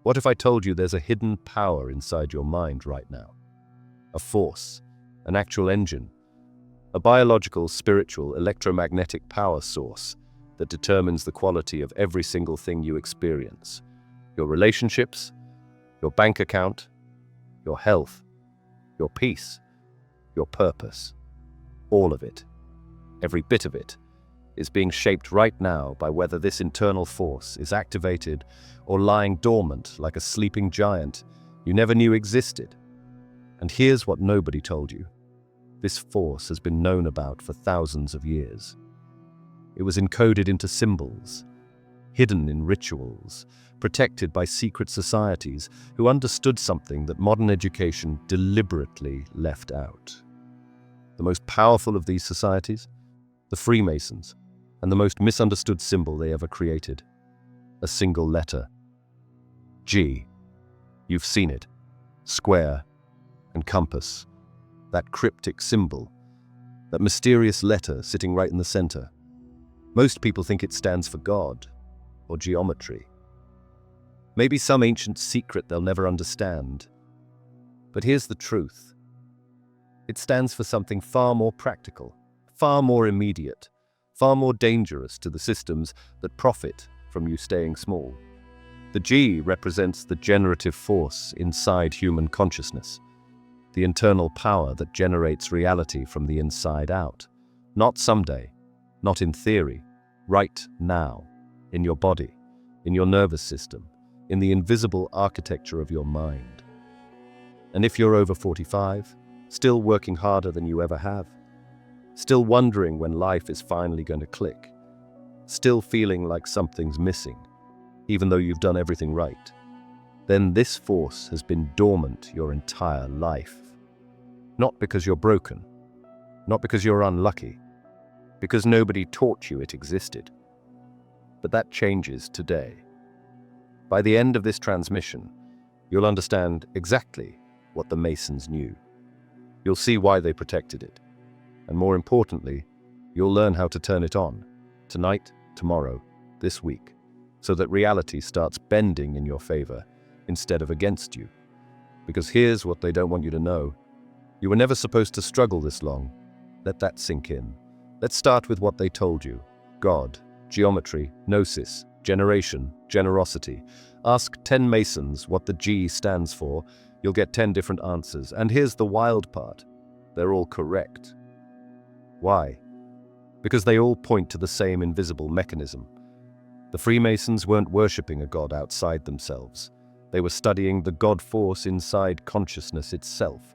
What if I told you there's a hidden power inside your mind right now? A force, an actual engine, a biological, spiritual, electromagnetic power source that determines the quality of every single thing you experience. Your relationships, your bank account, your health, your peace, your purpose. All of it, every bit of it, is being shaped right now by whether this internal force is activated or lying dormant like a sleeping giant you never knew existed. And here's what nobody told you. This force has been known about for thousands of years. It was encoded into symbols, hidden in rituals, protected by secret societies who understood something that modern education deliberately left out. The most powerful of these societies? The Freemasons, and the most misunderstood symbol they ever created. A single letter. G. You've seen it. Square and compass. That cryptic symbol. That mysterious letter sitting right in the center. Most people think it stands for God or geometry. Maybe some ancient secret they'll never understand. But here's the truth. It stands for something far more practical, far more immediate, far more dangerous to the systems that profit from you staying small. The G represents the generative force inside human consciousness, the internal power that generates reality from the inside out. Not someday, not in theory, right now, in your body, in your nervous system, in the invisible architecture of your mind. And if you're over 45, still working harder than you ever have, still wondering when life is finally going to click, still feeling like something's missing, even though you've done everything right, then this force has been dormant your entire life. Not because you're broken, not because you're unlucky, because nobody taught you it existed. But that changes today. By the end of this transmission, you'll understand exactly what the Masons knew. You'll see why they protected it. And more importantly, you'll learn how to turn it on, tonight, tomorrow, this week, so that reality starts bending in your favor instead of against you. Because here's what they don't want you to know. You were never supposed to struggle this long. Let that sink in. Let's start with what they told you. God, geometry, gnosis, generation, generosity. Ask 10 Masons what the G stands for. You'll get 10 different answers. And here's the wild part. They're all correct. Why? Because they all point to the same invisible mechanism. The Freemasons weren't worshipping a god outside themselves. They were studying the God force inside consciousness itself,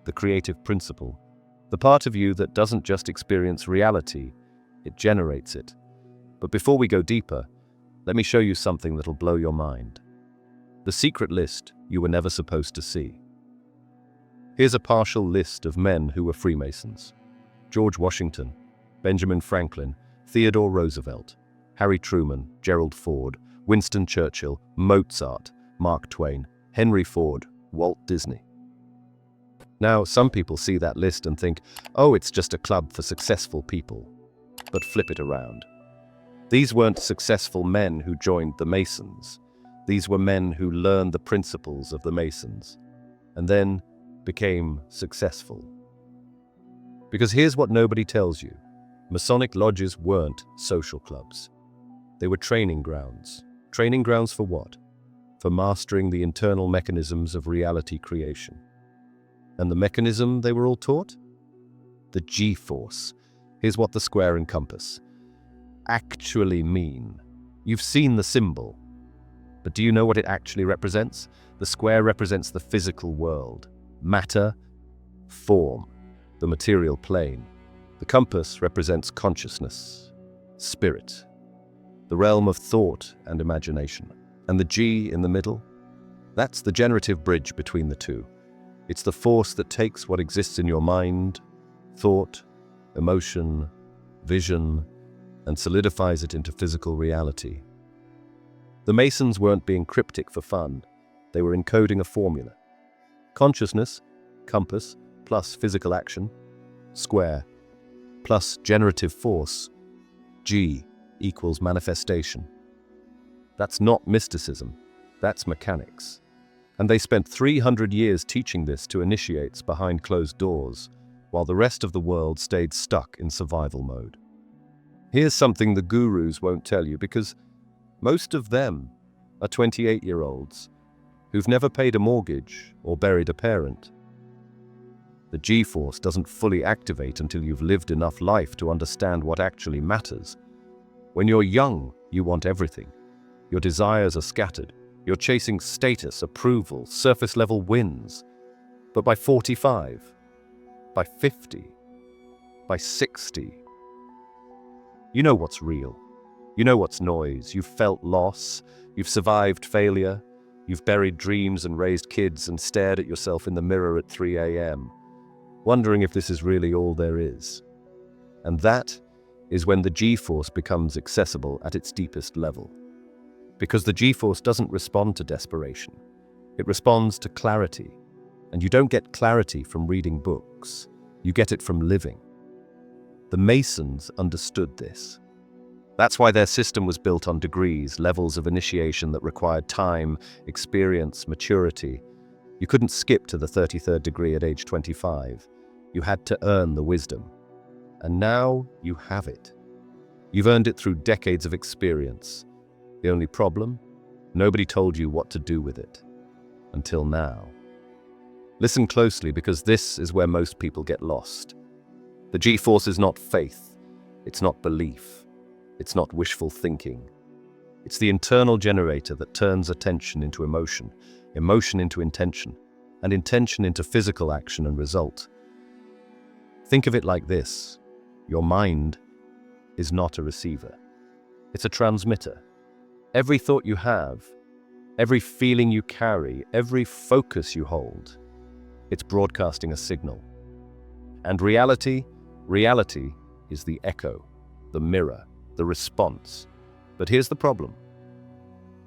the creative principle, the part of you that doesn't just experience reality, it generates it. But before we go deeper, let me show you something that'll blow your mind. The secret list you were never supposed to see. Here's a partial list of men who were Freemasons. George Washington, Benjamin Franklin, Theodore Roosevelt, Harry Truman, Gerald Ford, Winston Churchill, Mozart, Mark Twain, Henry Ford, Walt Disney. Now, some people see that list and think, oh, it's just a club for successful people. But flip it around. These weren't successful men who joined the Masons. These were men who learned the principles of the Masons and then became successful. Because here's what nobody tells you. Masonic lodges weren't social clubs. They were training grounds. Training grounds for what? For mastering the internal mechanisms of reality creation. And the mechanism they were all taught? The G-force. Here's what the square and compass actually mean. You've seen the symbol, but do you know what it actually represents? The square represents the physical world, matter, form, the material plane. The compass represents consciousness, spirit, the realm of thought and imagination. And the G in the middle? That's the generative bridge between the two. It's the force that takes what exists in your mind, thought, emotion, vision, and solidifies it into physical reality. The Masons weren't being cryptic for fun. They were encoding a formula. Consciousness, compass, plus physical action, square, plus generative force, G equals manifestation. That's not mysticism. That's mechanics. And they spent 300 years teaching this to initiates behind closed doors, while the rest of the world stayed stuck in survival mode. Here's something the gurus won't tell you, because most of them are 28-year-olds who've never paid a mortgage or buried a parent. The G-force doesn't fully activate until you've lived enough life to understand what actually matters. When you're young, you want everything. Your desires are scattered. You're chasing status, approval, surface-level wins. But by 45, by 50, by 60, you know what's real. You know what's noise. You've felt loss. You've survived failure. You've buried dreams and raised kids and stared at yourself in the mirror at 3 a.m., wondering if this is really all there is. And that is when the G-force becomes accessible at its deepest level. Because the G-force doesn't respond to desperation. It responds to clarity. And you don't get clarity from reading books. You get it from living. The Masons understood this. That's why their system was built on degrees, levels of initiation that required time, experience, maturity. You couldn't skip to the 33rd degree at age 25. You had to earn the wisdom. And now you have it. You've earned it through decades of experience. The only problem? Nobody told you what to do with it. Until now. Listen closely, because this is where most people get lost. The G-force is not faith. It's not belief. It's not wishful thinking. It's the internal generator that turns attention into emotion, emotion into intention, and intention into physical action and result. Think of it like this. Your mind is not a receiver. It's a transmitter. Every thought you have, every feeling you carry, every focus you hold, it's broadcasting a signal. And reality is the echo, the mirror, the response. But here's the problem.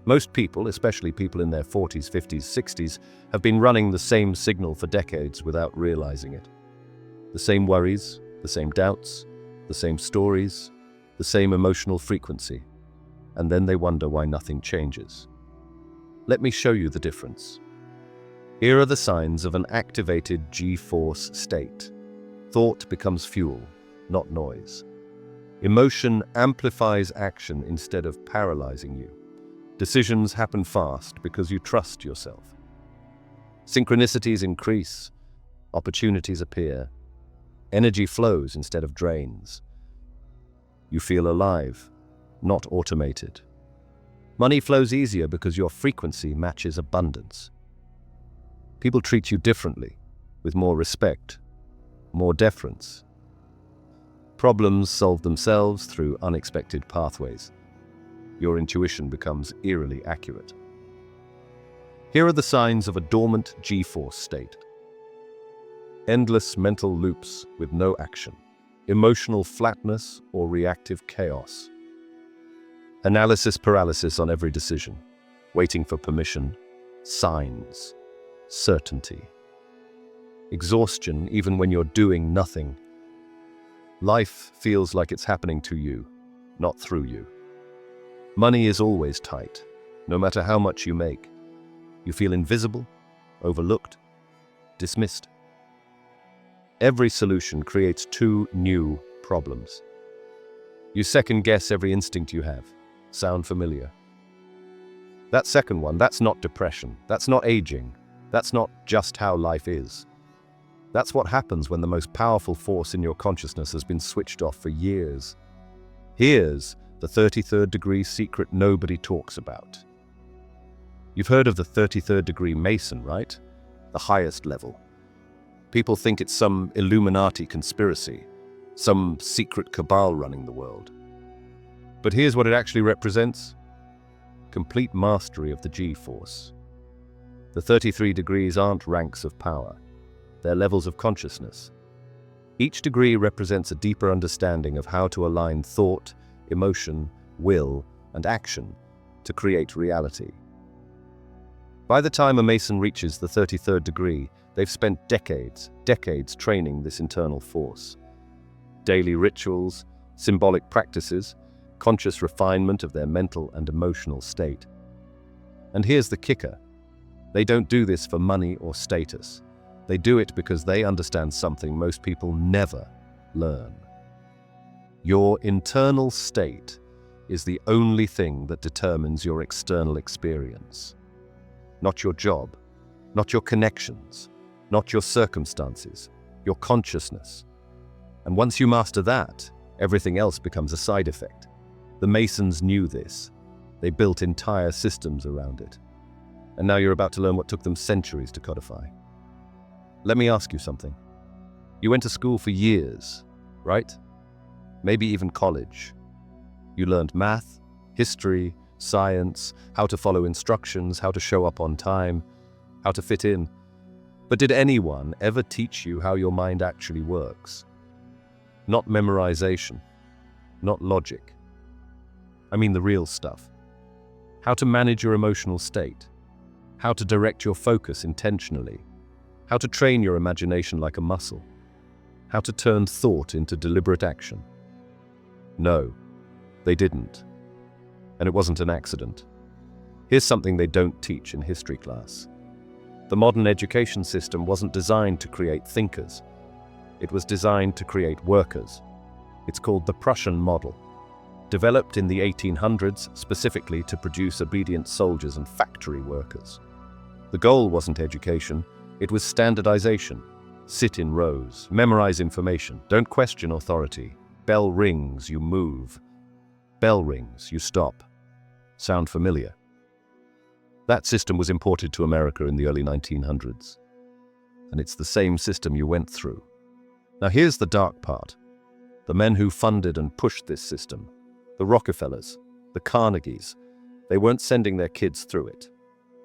Most people, especially people in their 40s, 50s, 60s, have been running the same signal for decades without realizing it. The same worries, the same doubts, the same stories, the same emotional frequency. And then they wonder why nothing changes. Let me show you the difference. Here are the signs of an activated G-force state. Thought becomes fuel, not noise. Emotion amplifies action instead of paralyzing you. Decisions happen fast because you trust yourself. Synchronicities increase. Opportunities appear. Energy flows instead of drains. You feel alive, not automated. Money flows easier because your frequency matches abundance. People treat you differently, with more respect, more deference. Problems solve themselves through unexpected pathways. Your intuition becomes eerily accurate. Here are the signs of a dormant G-force state. Endless mental loops with no action. Emotional flatness or reactive chaos. Analysis paralysis on every decision. Waiting for permission. Signs. Certainty. Exhaustion even when you're doing nothing. Life feels like it's happening to you, not through you. Money is always tight, no matter how much you make. You feel invisible, overlooked, dismissed. Every solution creates two new problems. You second-guess every instinct you have. Sound familiar? That second one, that's not depression. That's not aging. That's not just how life is. That's what happens when the most powerful force in your consciousness has been switched off for years. Here's the 33rd degree secret nobody talks about. You've heard of the 33rd degree Mason, right? The highest level. People think it's some Illuminati conspiracy, some secret cabal running the world. But here's what it actually represents. Complete mastery of the G-force. The 33 degrees aren't ranks of power. They're levels of consciousness. Each degree represents a deeper understanding of how to align thought, emotion, will, and action to create reality. By the time a Mason reaches the 33rd degree, they've spent decades training this internal force. Daily rituals, symbolic practices, conscious refinement of their mental and emotional state. And here's the kicker. They don't do this for money or status. They do it because they understand something most people never learn. Your internal state is the only thing that determines your external experience. Not your job, not your connections, not your circumstances, your consciousness. And once you master that, everything else becomes a side effect. The Masons knew this. They built entire systems around it. And now you're about to learn what took them centuries to codify. Let me ask you something. You went to school for years, right? Maybe even college. You learned math, history, science, how to follow instructions, how to show up on time, how to fit in. But did anyone ever teach you how your mind actually works? Not memorization, not logic. I mean the real stuff. How to manage your emotional state, how to direct your focus intentionally, how to train your imagination like a muscle, how to turn thought into deliberate action. No, they didn't. And it wasn't an accident. Here's something they don't teach in history class. The modern education system wasn't designed to create thinkers. It was designed to create workers. It's called the Prussian model. Developed in the 1800s specifically to produce obedient soldiers and factory workers. The goal wasn't education, it was standardization. Sit in rows, memorize information, don't question authority. Bell rings, you move. Bell rings, you stop. Sound familiar? That system was imported to America in the early 1900s. And it's the same system you went through. Now here's the dark part. The men who funded and pushed this system, the Rockefellers, the Carnegies, they weren't sending their kids through it.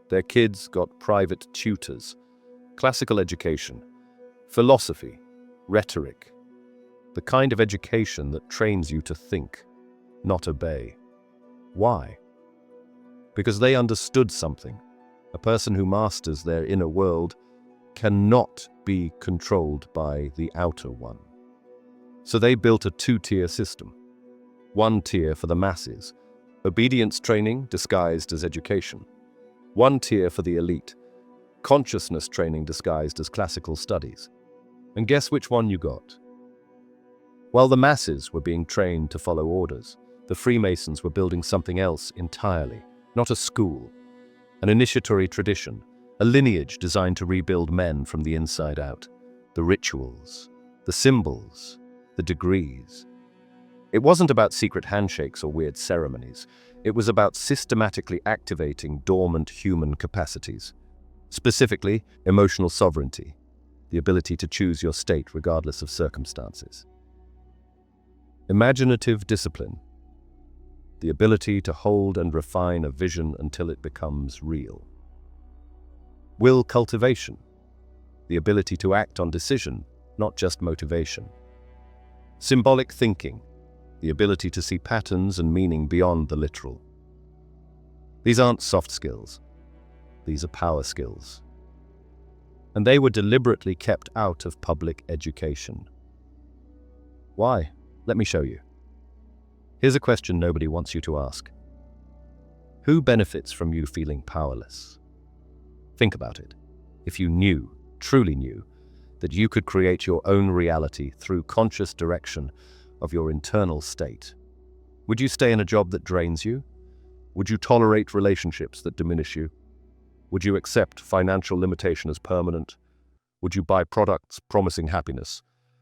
Their kids got private tutors, classical education, philosophy, rhetoric, the kind of education that trains you to think, not obey. Why? Because they understood something. A person who masters their inner world cannot be controlled by the outer one. So they built a two-tier system. One tier for the masses, obedience training disguised as education. One tier for the elite, consciousness training disguised as classical studies. And guess which one you got? While the masses were being trained to follow orders, the Freemasons were building something else entirely. Not a school, an initiatory tradition, a lineage designed to rebuild men from the inside out. The rituals, the symbols, the degrees. It wasn't about secret handshakes or weird ceremonies. It was about systematically activating dormant human capacities. Specifically, emotional sovereignty, the ability to choose your state regardless of circumstances. Imaginative discipline, the ability to hold and refine a vision until it becomes real. Will cultivation, the ability to act on decision, not just motivation. Symbolic thinking, the ability to see patterns and meaning beyond the literal. These aren't soft skills. These are power skills. And they were deliberately kept out of public education. Why? Let me show you. Here's a question nobody wants you to ask. Who benefits from you feeling powerless? Think about it. If you knew, truly knew, that you could create your own reality through conscious direction of your internal state, would you stay in a job that drains you? Would you tolerate relationships that diminish you? Would you accept financial limitation as permanent? Would you buy products promising happiness?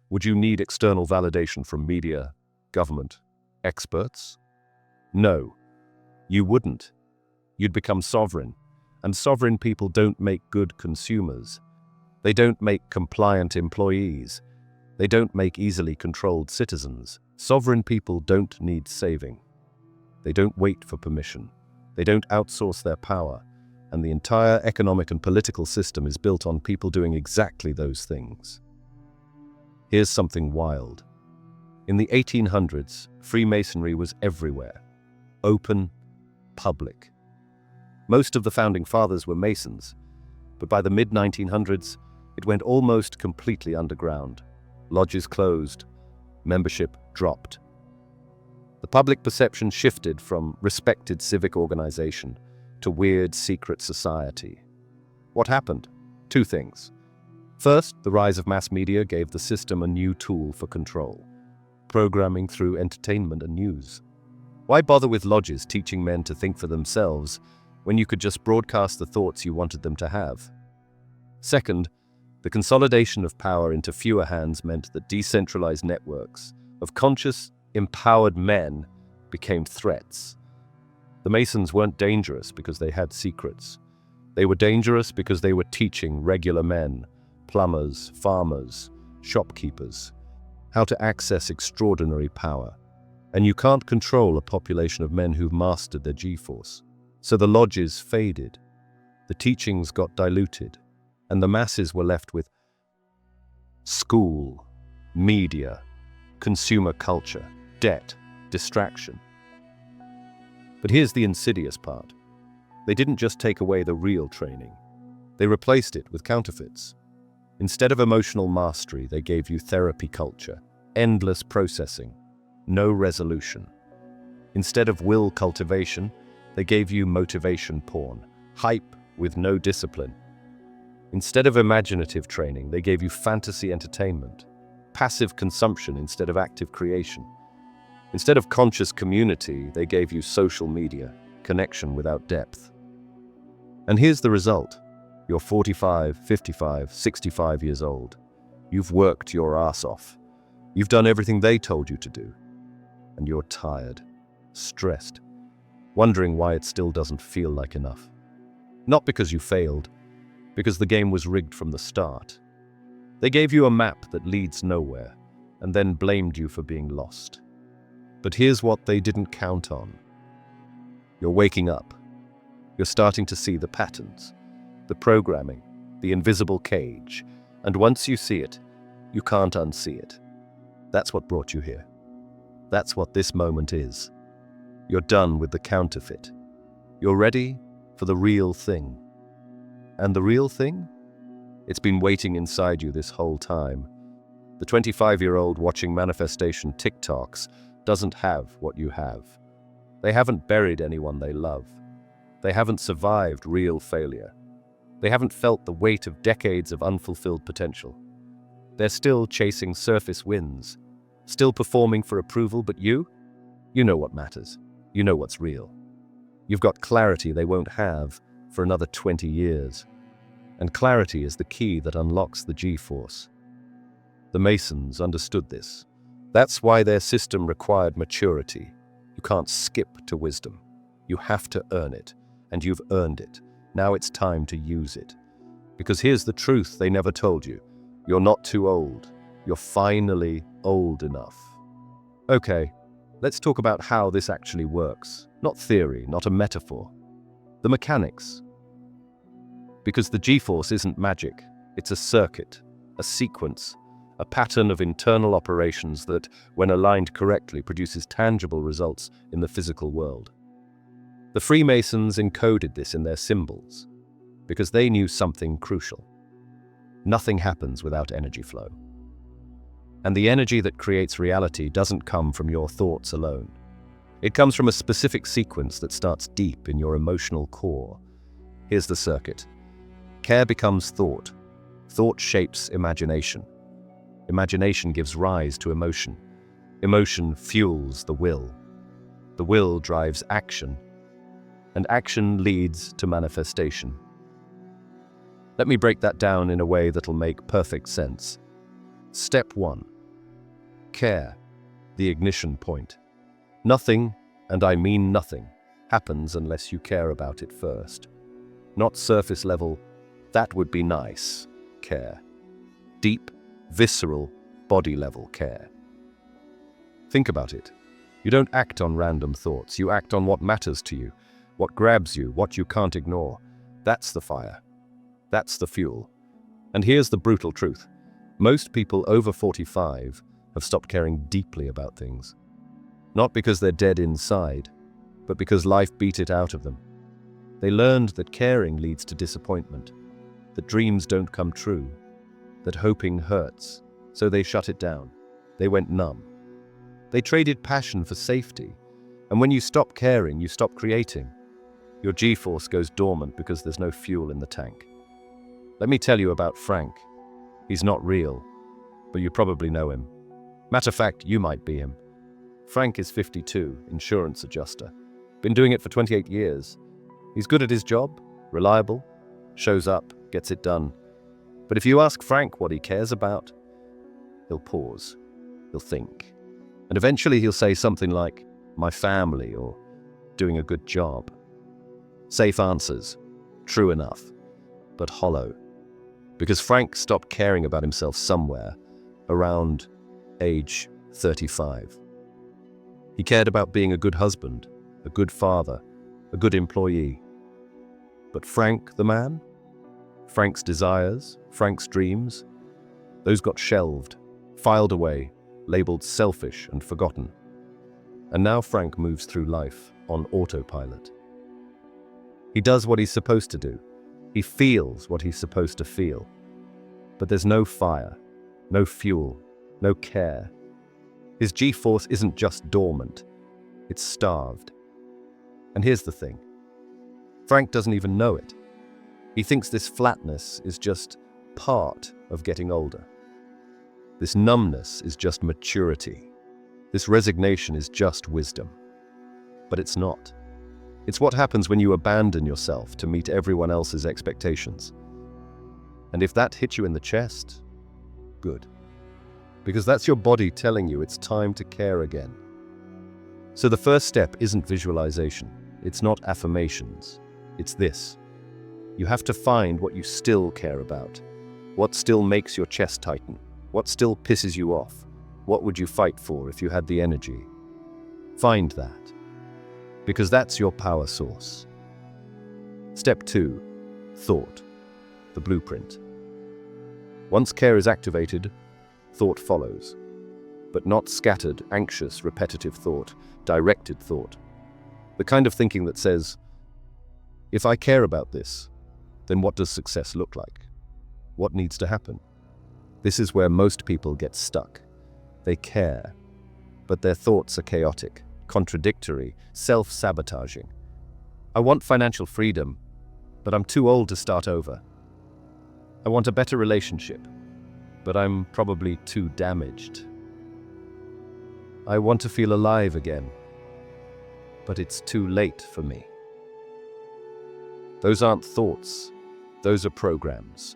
Would you need external validation from media, government, experts? No, you wouldn't. You'd become sovereign, and sovereign people don't make good consumers. They don't make compliant employees. They don't make easily controlled citizens. Sovereign people don't need saving. They don't wait for permission. They don't outsource their power. And the entire economic and political system is built on people doing exactly those things. Here's something wild. In the 1800s, Freemasonry was everywhere. Open, public. Most of the founding fathers were Masons, but by the mid-1900s, it went almost completely underground. Lodges closed, membership dropped. The public perception shifted from respected civic organization to weird secret society. What happened? Two things. First, the rise of mass media gave the system a new tool for control: programming through entertainment and news. Why bother with lodges teaching men to think for themselves when you could just broadcast the thoughts you wanted them to have? Second, the consolidation of power into fewer hands meant that decentralized networks of conscious, empowered men became threats. The Masons weren't dangerous because they had secrets. They were dangerous because they were teaching regular men, plumbers, farmers, shopkeepers, how to access extraordinary power. And you can't control a population of men who've mastered their G-force. So the lodges faded, the teachings got diluted, and the masses were left with school, media, consumer culture, debt, distraction. But here's the insidious part. They didn't just take away the real training. They replaced it with counterfeits. Instead of emotional mastery, they gave you therapy culture, endless processing, no resolution. Instead of will cultivation, they gave you motivation porn, hype with no discipline. Instead of imaginative training, they gave you fantasy entertainment, passive consumption instead of active creation. Instead of conscious community, they gave you social media, connection without depth. And here's the result. You're 45, 55, 65 years old. You've worked your ass off. You've done everything they told you to do. And you're tired, stressed, wondering why it still doesn't feel like enough. Not because you failed, because the game was rigged from the start. They gave you a map that leads nowhere, and then blamed you for being lost. But here's what they didn't count on. You're waking up. You're starting to see the patterns, the programming, the invisible cage, and once you see it, you can't unsee it. That's what brought you here. That's what this moment is. You're done with the counterfeit. You're ready for the real thing. And the real thing? It's been waiting inside you this whole time. The 25-year-old watching manifestation TikToks doesn't have what you have. They haven't buried anyone they love. They haven't survived real failure. They haven't felt the weight of decades of unfulfilled potential. They're still chasing surface wins, still performing for approval, but you know what matters. You know what's real. You've got clarity they won't have for another 20 years. And clarity is the key that unlocks the G-force. The Masons understood this. That's why their system required maturity. You can't skip to wisdom. You have to earn it, and you've earned it. Now it's time to use it. Because here's the truth they never told you. You're not too old. You're finally old enough. Okay, let's talk about how this actually works. Not theory, not a metaphor. The mechanics. Because the G-force isn't magic. It's a circuit, a sequence, a pattern of internal operations that, when aligned correctly, produces tangible results in the physical world. The Freemasons encoded this in their symbols because they knew something crucial. Nothing happens without energy flow. And the energy that creates reality doesn't come from your thoughts alone. It comes from a specific sequence that starts deep in your emotional core. Here's the circuit. Care becomes thought. Thought shapes imagination. Imagination gives rise to emotion. Emotion fuels the will. The will drives action. And action leads to manifestation. Let me break that down in a way that'll make perfect sense. Step 1. Care, the ignition point. Nothing, and I mean nothing, happens unless you care about it first. Not surface level, that would be nice, care. Deep, visceral, body level care. Think about it. You don't act on random thoughts, you act on what matters to you, what grabs you, what you can't ignore. That's the fire. That's the fuel. And here's the brutal truth. Most people over 45 have stopped caring deeply about things. Not because they're dead inside, but because life beat it out of them. They learned that caring leads to disappointment, that dreams don't come true, that hoping hurts, so they shut it down. They went numb. They traded passion for safety, and when you stop caring, you stop creating. Your G-force goes dormant because there's no fuel in the tank. Let me tell you about Frank. He's not real, but you probably know him. Matter of fact, you might be him. Frank is 52, insurance adjuster. Been doing it for 28 years. He's good at his job, reliable, shows up, gets it done. But if you ask Frank what he cares about, he'll pause, he'll think. And eventually he'll say something like, my family, or doing a good job. Safe answers, true enough, but hollow. Because Frank stopped caring about himself somewhere around age 35. He cared about being a good husband, a good father, a good employee. But Frank the man? Frank's desires, Frank's dreams, those got shelved, filed away, labeled selfish and forgotten. And now Frank moves through life on autopilot. He does what he's supposed to do. He feels what he's supposed to feel. But there's no fire, no fuel, no care. His G-force isn't just dormant, it's starved. And here's the thing. Frank doesn't even know it. He thinks this flatness is just part of getting older. This numbness is just maturity. This resignation is just wisdom. But it's not. It's what happens when you abandon yourself to meet everyone else's expectations. And if that hits you in the chest, good. Because that's your body telling you it's time to care again. So the first step isn't visualization. It's not affirmations. It's this. You have to find what you still care about. What still makes your chest tighten? What still pisses you off? What would you fight for if you had the energy? Find that. Because that's your power source. Step 2. Thought. The blueprint. Once care is activated, thought follows. But not scattered, anxious, repetitive thought, directed thought. The kind of thinking that says, if I care about this, then what does success look like? What needs to happen? This is where most people get stuck. They care, but their thoughts are chaotic, contradictory, self-sabotaging. I want financial freedom, but I'm too old to start over. I want a better relationship, but I'm probably too damaged. I want to feel alive again, but it's too late for me. Those aren't thoughts, those are programs.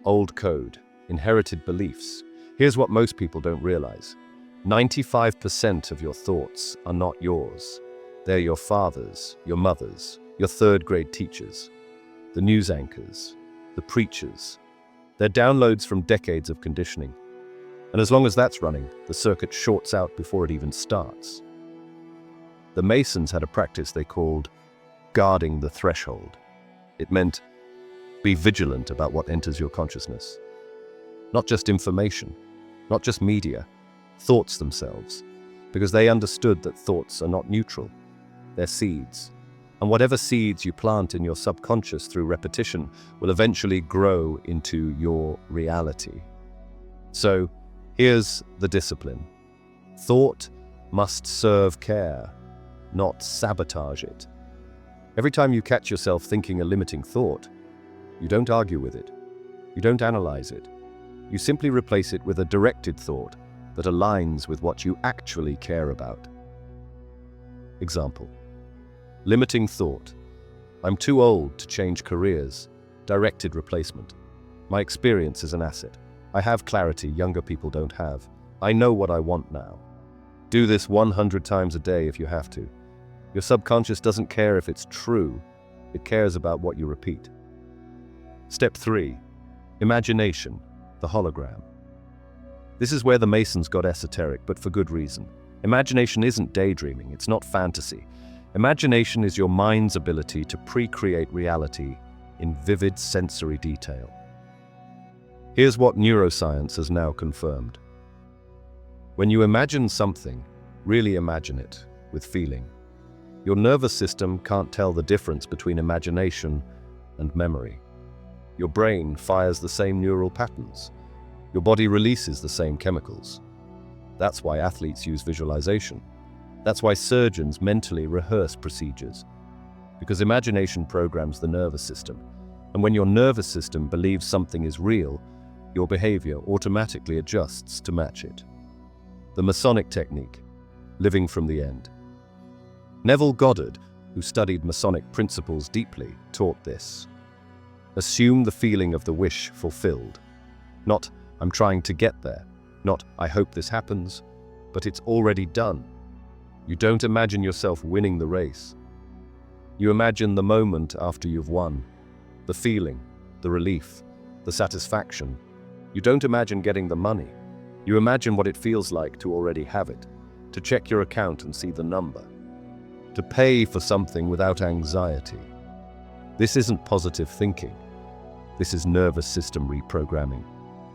Old code, inherited beliefs. Here's what most people don't realize. 95% of your thoughts are not yours. They're your father's, your mother's, your third-grade teachers, the news anchors, the preachers. They're downloads from decades of conditioning. And as long as that's running, the circuit shorts out before it even starts. The Masons had a practice they called guarding the threshold. It meant be vigilant about what enters your consciousness. Not just information, not just media, thoughts themselves, because they understood that thoughts are not neutral. They're seeds. And whatever seeds you plant in your subconscious through repetition will eventually grow into your reality. So here's the discipline. Thought must serve care, not sabotage it. Every time you catch yourself thinking a limiting thought, you don't argue with it. You don't analyze it. You simply replace it with a directed thought that aligns with what you actually care about. Example. Limiting thought. I'm too old to change careers. Directed replacement. My experience is an asset. I have clarity younger people don't have. I know what I want now. Do this 100 times a day if you have to. Your subconscious doesn't care if it's true. It cares about what you repeat. Step 3. Imagination, the hologram. This is where the Masons got esoteric, but for good reason. Imagination isn't daydreaming, it's not fantasy. Imagination is your mind's ability to pre-create reality in vivid sensory detail. Here's what neuroscience has now confirmed. When you imagine something, really imagine it with feeling. Your nervous system can't tell the difference between imagination and memory. Your brain fires the same neural patterns. Your body releases the same chemicals. That's why athletes use visualization. That's why surgeons mentally rehearse procedures. because imagination programs the nervous system. And when your nervous system believes something is real, your behavior automatically adjusts to match it. The Masonic technique, living from the end. Neville Goddard, who studied Masonic principles deeply, taught this. Assume the feeling of the wish fulfilled. Not, I'm trying to get there. Not, I hope this happens, but it's already done. You don't imagine yourself winning the race. You imagine the moment after you've won. The feeling, the relief, the satisfaction. You don't imagine getting the money. You imagine what it feels like to already have it, to check your account and see the number, to pay for something without anxiety. This isn't positive thinking. This is nervous system reprogramming,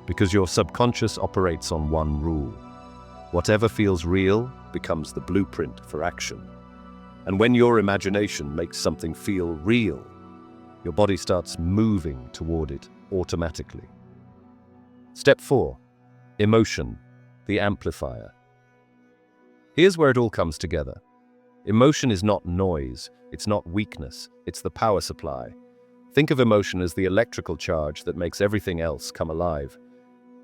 because your subconscious operates on one rule. Whatever feels real becomes the blueprint for action. And when your imagination makes something feel real, your body starts moving toward it automatically. Step 4. Emotion, the amplifier. Here's where it all comes together. Emotion is not noise, it's not weakness, it's the power supply. Think of emotion as the electrical charge that makes everything else come alive.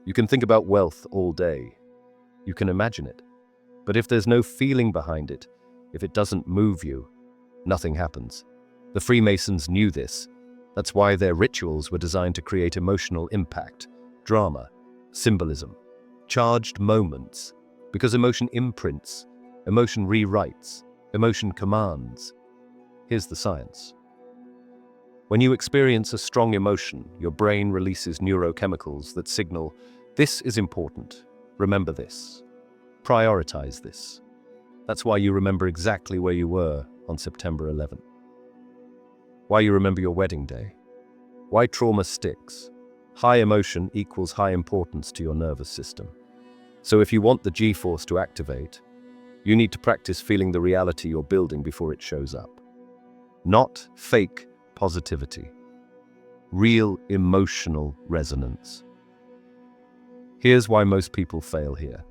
You can think about wealth all day. You can imagine it. But if there's no feeling behind it, if it doesn't move you, nothing happens. The Freemasons knew this. That's why their rituals were designed to create emotional impact, drama, symbolism, charged moments, because emotion imprints, emotion rewrites, emotion commands. Here's the science. When you experience a strong emotion, your brain releases neurochemicals that signal, this is important, remember this, prioritize this. That's why you remember exactly where you were on September 11th. Why you remember your wedding day. Why trauma sticks. High emotion equals high importance to your nervous system. So if you want the G-force to activate, you need to practice feeling the reality you're building before it shows up. Not fake positivity. Real emotional resonance. Here's why most people fail here.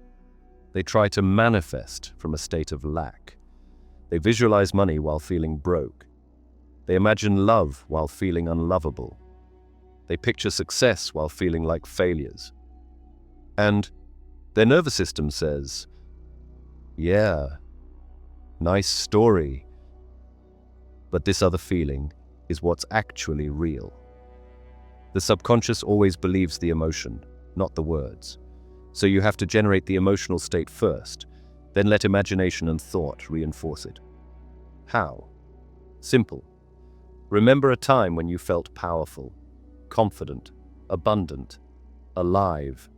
They try to manifest from a state of lack. They visualize money while feeling broke. They imagine love while feeling unlovable. They picture success while feeling like failures. And their nervous system says, yeah, nice story, but this other feeling is what's actually real. The subconscious always believes the emotion, not the words. So you have to generate the emotional state first, then let imagination and thought reinforce it. How? Simple. Remember a time when you felt powerful, confident, abundant, alive.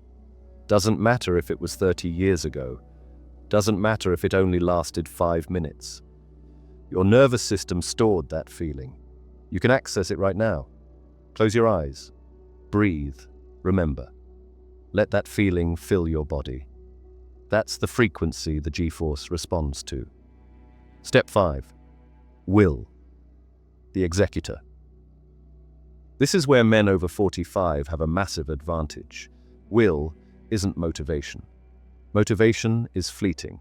Doesn't matter if it was 30 years ago. Doesn't matter if it only lasted 5 minutes. Your nervous system stored that feeling. You can access it right now. Close your eyes. Breathe. Remember. Let that feeling fill your body. That's the frequency the G-force responds to. Step 5. Will. The executor. This is where men over 45 have a massive advantage. Will isn't motivation. Motivation is fleeting.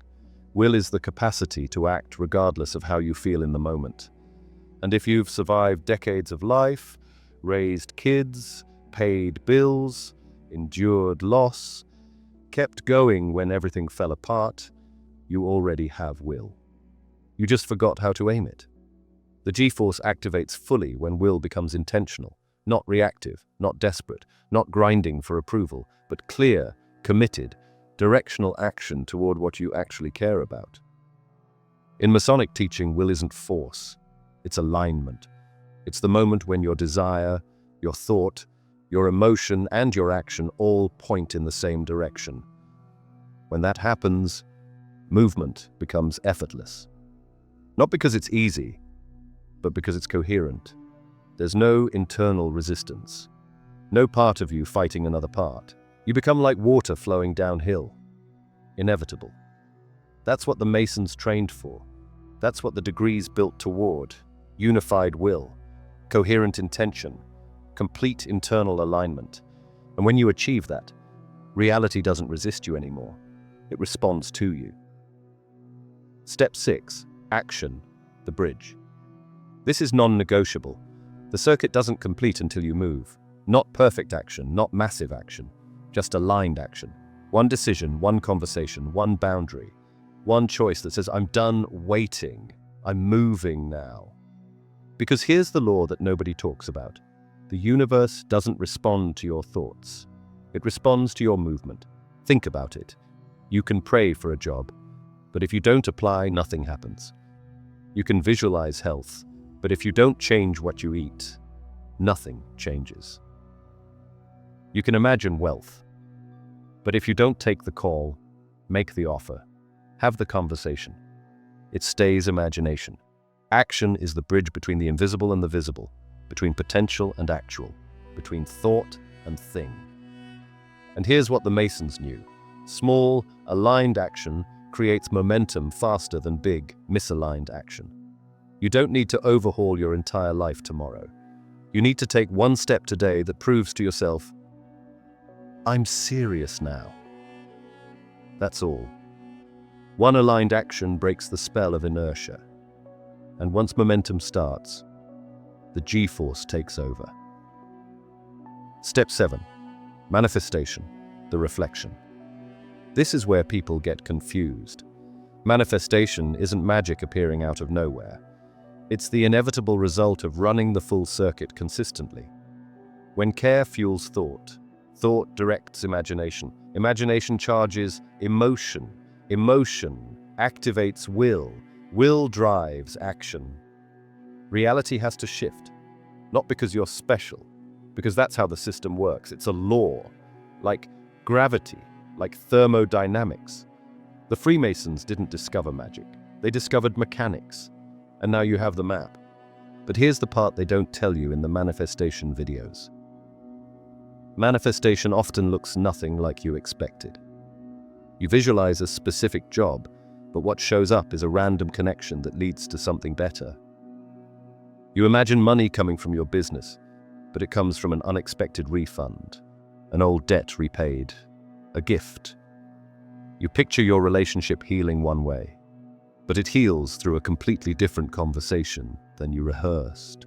Will is the capacity to act regardless of how you feel in the moment. And if you've survived decades of life, raised kids, paid bills, endured loss, kept going when everything fell apart, you already have will. You just forgot how to aim it. The G-force activates fully when will becomes intentional, not reactive, not desperate, not grinding for approval, but clear, committed, directional action toward what you actually care about. In Masonic teaching, will isn't force, it's alignment. It's the moment when your desire, your thought, your emotion, and your action all point in the same direction. When that happens, movement becomes effortless. Not because it's easy, but because it's coherent. There's no internal resistance. No part of you fighting another part. You become like water flowing downhill. Inevitable. That's what the Masons trained for. That's what the degrees built toward. Unified will, coherent intention, complete internal alignment. And when you achieve that, reality doesn't resist you anymore. It responds to you. Step 6. Action, the bridge. This is non-negotiable. The circuit doesn't complete until you move. Not perfect action, not massive action, just aligned action. One decision, one conversation, one boundary, one choice that says, I'm done waiting, I'm moving now. Because here's the law that nobody talks about. The universe doesn't respond to your thoughts. It responds to your movement. Think about it. You can pray for a job, but if you don't apply, nothing happens. You can visualize health, but if you don't change what you eat, nothing changes. You can imagine wealth, but if you don't take the call, make the offer, have the conversation, it stays imagination. Action is the bridge between the invisible and the visible, between potential and actual, between thought and thing. And here's what the Masons knew. Small, aligned action creates momentum faster than big, misaligned action. You don't need to overhaul your entire life tomorrow. You need to take one step today that proves to yourself, I'm serious now. That's all. One aligned action breaks the spell of inertia. And once momentum starts, the G-force takes over. Step 7. Manifestation, the reflection. This is where people get confused. Manifestation isn't magic appearing out of nowhere. It's the inevitable result of running the full circuit consistently. When care fuels thought, thought directs imagination, imagination charges emotion, emotion activates will, will drives action. Reality has to shift, not because you're special, because that's how the system works. It's a law, like gravity, like thermodynamics. The Freemasons didn't discover magic. They discovered mechanics. And now you have the map. But here's the part they don't tell you in the manifestation videos. Manifestation often looks nothing like you expected. You visualize a specific job, but what shows up is a random connection that leads to something better. You imagine money coming from your business, but it comes from an unexpected refund, an old debt repaid, a gift. You picture your relationship healing one way, but it heals through a completely different conversation than you rehearsed.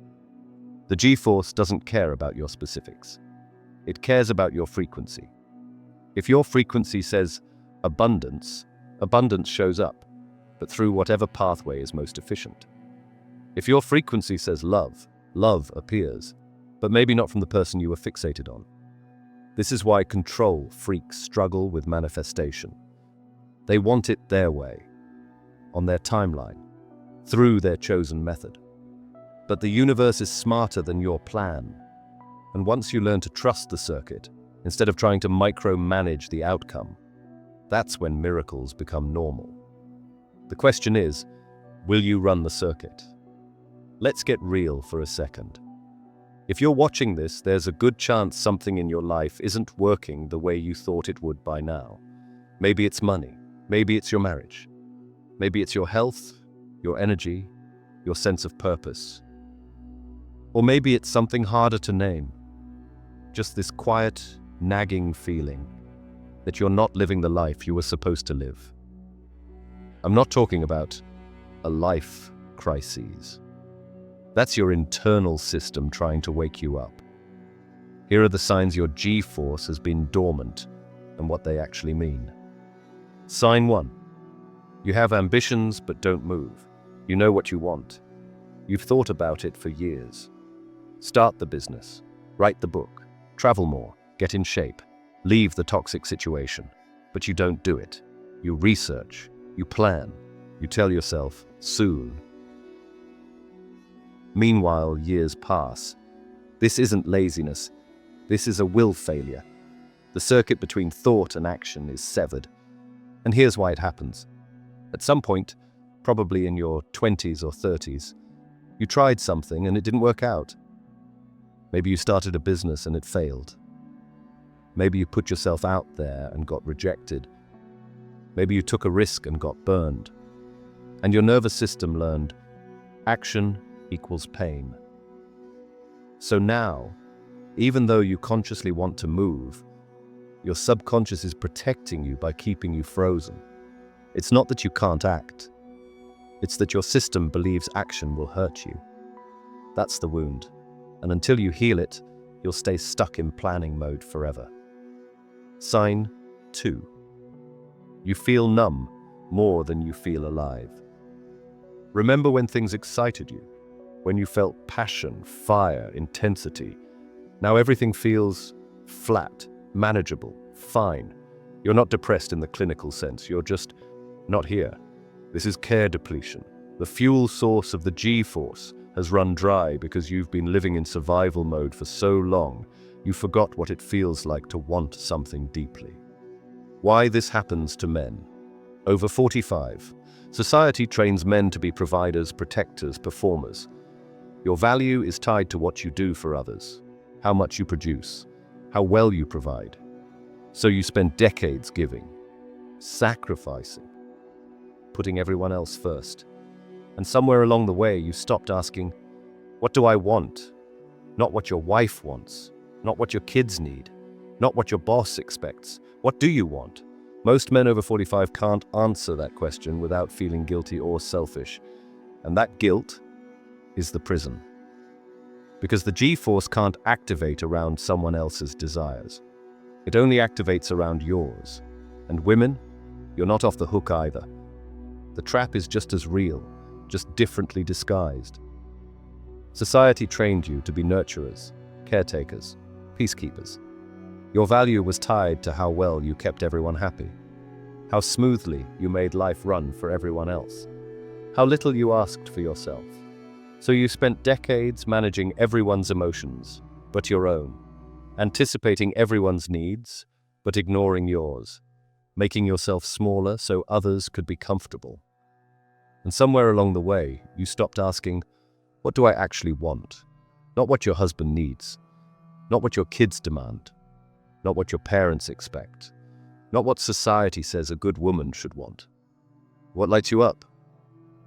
The G-force doesn't care about your specifics. It cares about your frequency. If your frequency says abundance, abundance shows up, but through whatever pathway is most efficient. If your frequency says love, love appears, but maybe not from the person you were fixated on. This is why control freaks struggle with manifestation. They want it their way, on their timeline, through their chosen method. But the universe is smarter than your plan. And once you learn to trust the circuit, instead of trying to micromanage the outcome, that's when miracles become normal. The question is, will you run the circuit? Let's get real for a second. If you're watching this, there's a good chance something in your life isn't working the way you thought it would by now. Maybe it's money, maybe it's your marriage, maybe it's your health, your energy, your sense of purpose. Or maybe it's something harder to name. Just this quiet, nagging feeling that you're not living the life you were supposed to live. I'm not talking about a life crisis. That's your internal system trying to wake you up. Here are the signs your G-force has been dormant and what they actually mean. Sign 1. You have ambitions but don't move. You know what you want. You've thought about it for years. Start the business, write the book, travel more, get in shape, leave the toxic situation. But you don't do it. You research, you plan, you tell yourself, soon. Meanwhile, years pass. This isn't laziness. This is a will failure. The circuit between thought and action is severed. And here's why it happens. At some point, probably in your 20s or 30s, you tried something and it didn't work out. Maybe you started a business and it failed. Maybe you put yourself out there and got rejected. Maybe you took a risk and got burned. And your nervous system learned action equals pain. So now, even though you consciously want to move, your subconscious is protecting you by keeping you frozen. It's not that you can't act. It's that your system believes action will hurt you. That's the wound. And until you heal it, you'll stay stuck in planning mode forever. Sign 2. You feel numb more than you feel alive. Remember when things excited you, when you felt passion, fire, intensity. Now everything feels flat, manageable, fine. You're not depressed in the clinical sense, you're just not here. This is care depletion. The fuel source of the G-force has run dry because you've been living in survival mode for so long, you forgot what it feels like to want something deeply. Why this happens to men? Over 45. Society trains men to be providers, protectors, performers. Your value is tied to what you do for others, how much you produce, how well you provide. So you spend decades giving, sacrificing, putting everyone else first. And somewhere along the way, you stopped asking, what do I want? Not what your wife wants, not what your kids need, not what your boss expects. What do you want? Most men over 45 can't answer that question without feeling guilty or selfish. And that guilt is the prison. Because the G-force can't activate around someone else's desires. It only activates around yours. And women, you're not off the hook either. The trap is just as real, just differently disguised. Society trained you to be nurturers, caretakers, peacekeepers. Your value was tied to how well you kept everyone happy, how smoothly you made life run for everyone else, how little you asked for yourself. So you spent decades managing everyone's emotions, but your own, anticipating everyone's needs, but ignoring yours, making yourself smaller so others could be comfortable. And somewhere along the way, you stopped asking, what do I actually want? Not what your husband needs, not what your kids demand, not what your parents expect, not what society says a good woman should want. What lights you up?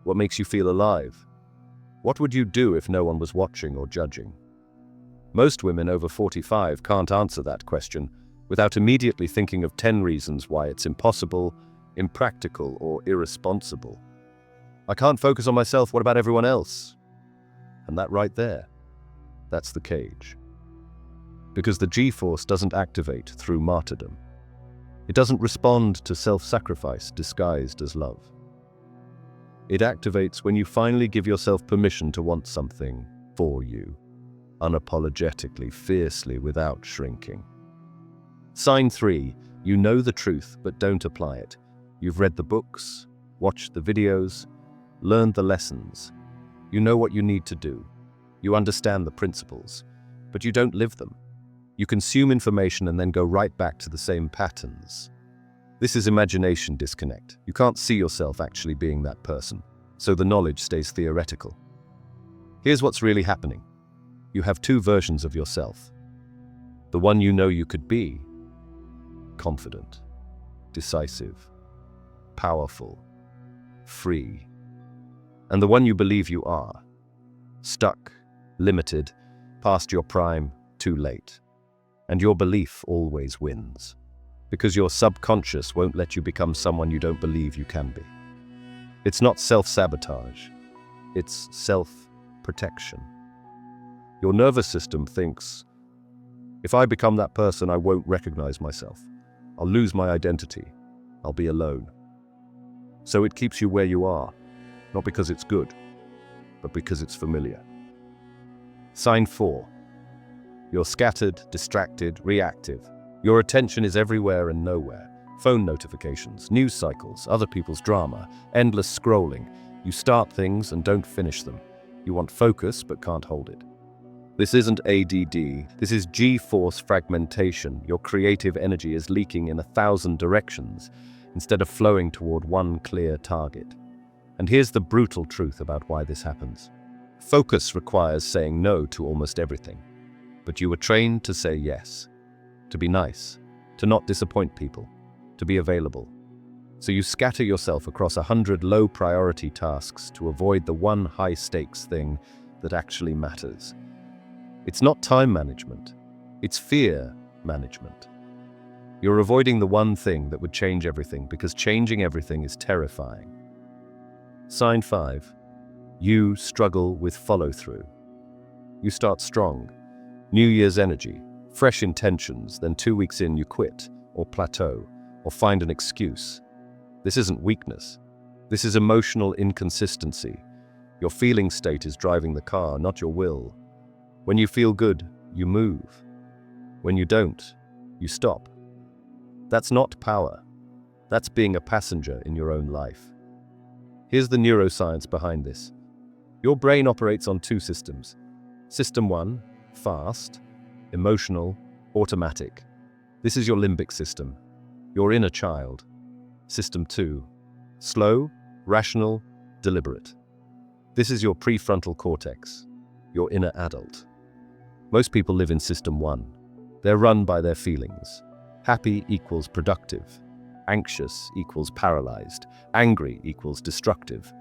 What makes you feel alive? What would you do if no one was watching or judging? Most women over 45 can't answer that question without immediately thinking of 10 reasons why it's impossible, impractical, or irresponsible. I can't focus on myself, what about everyone else? And that right there, that's the cage. Because the G-force doesn't activate through martyrdom. It doesn't respond to self-sacrifice disguised as love. It activates when you finally give yourself permission to want something for you, unapologetically, fiercely, without shrinking. Sign 3, you know the truth but don't apply it. You've read the books, watched the videos, learned the lessons. You know what you need to do. You understand the principles, but you don't live them. You consume information and then go right back to the same patterns. This is imagination disconnect. You can't see yourself actually being that person, so the knowledge stays theoretical. Here's what's really happening. You have two versions of yourself. The one you know you could be, confident, decisive, powerful, free. And the one you believe you are, stuck, limited, past your prime, too late. And your belief always wins, because your subconscious won't let you become someone you don't believe you can be. It's not self-sabotage, it's self-protection. Your nervous system thinks, if I become that person, I won't recognize myself. I'll lose my identity. I'll be alone. So it keeps you where you are, not because it's good, but because it's familiar. Sign 4. You're scattered, distracted, reactive. Your attention is everywhere and nowhere. Phone notifications, news cycles, other people's drama, endless scrolling. You start things and don't finish them. You want focus but can't hold it. This isn't ADD, this is G-force fragmentation. Your creative energy is leaking in 1,000 directions instead of flowing toward one clear target. And here's the brutal truth about why this happens. Focus requires saying no to almost everything. But you were trained to say yes, to be nice, to not disappoint people, to be available. So you scatter yourself across 100 low-priority tasks to avoid the one high-stakes thing that actually matters. It's not time management, it's fear management. You're avoiding the one thing that would change everything because changing everything is terrifying. Sign 5. You struggle with follow-through. You start strong. New Year's energy, fresh intentions, then 2 weeks in you quit, or plateau, or find an excuse. This isn't weakness. This is emotional inconsistency. Your feeling state is driving the car, not your will. When you feel good, you move. When you don't, you stop. That's not power. That's being a passenger in your own life. Here's the neuroscience behind this. Your brain operates on 2 systems. System 1, fast, emotional, automatic. This is your limbic system, your inner child. System 2, slow, rational, deliberate. This is your prefrontal cortex, your inner adult. Most people live in System 1. They're run by their feelings. Happy equals productive. Anxious equals paralyzed. Angry equals destructive.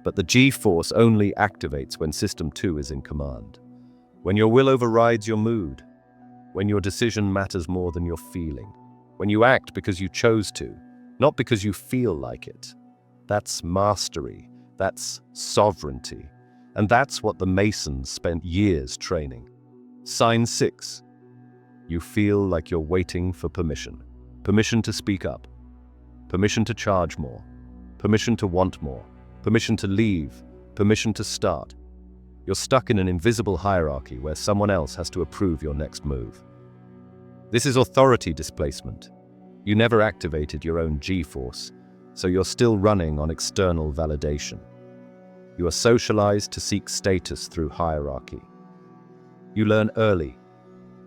But the G-force only activates when System 2 is in command. When your will overrides your mood. When your decision matters more than your feeling. When you act because you chose to, not because you feel like it. That's mastery. That's sovereignty. And that's what the Masons spent years training. Sign 6. You feel like you're waiting for permission. Permission to speak up. Permission to charge more. Permission to want more. Permission to leave. Permission to start. You're stuck in an invisible hierarchy where someone else has to approve your next move. This is authority displacement. You never activated your own G-force, so you're still running on external validation. You are socialized to seek status through hierarchy. You learn early.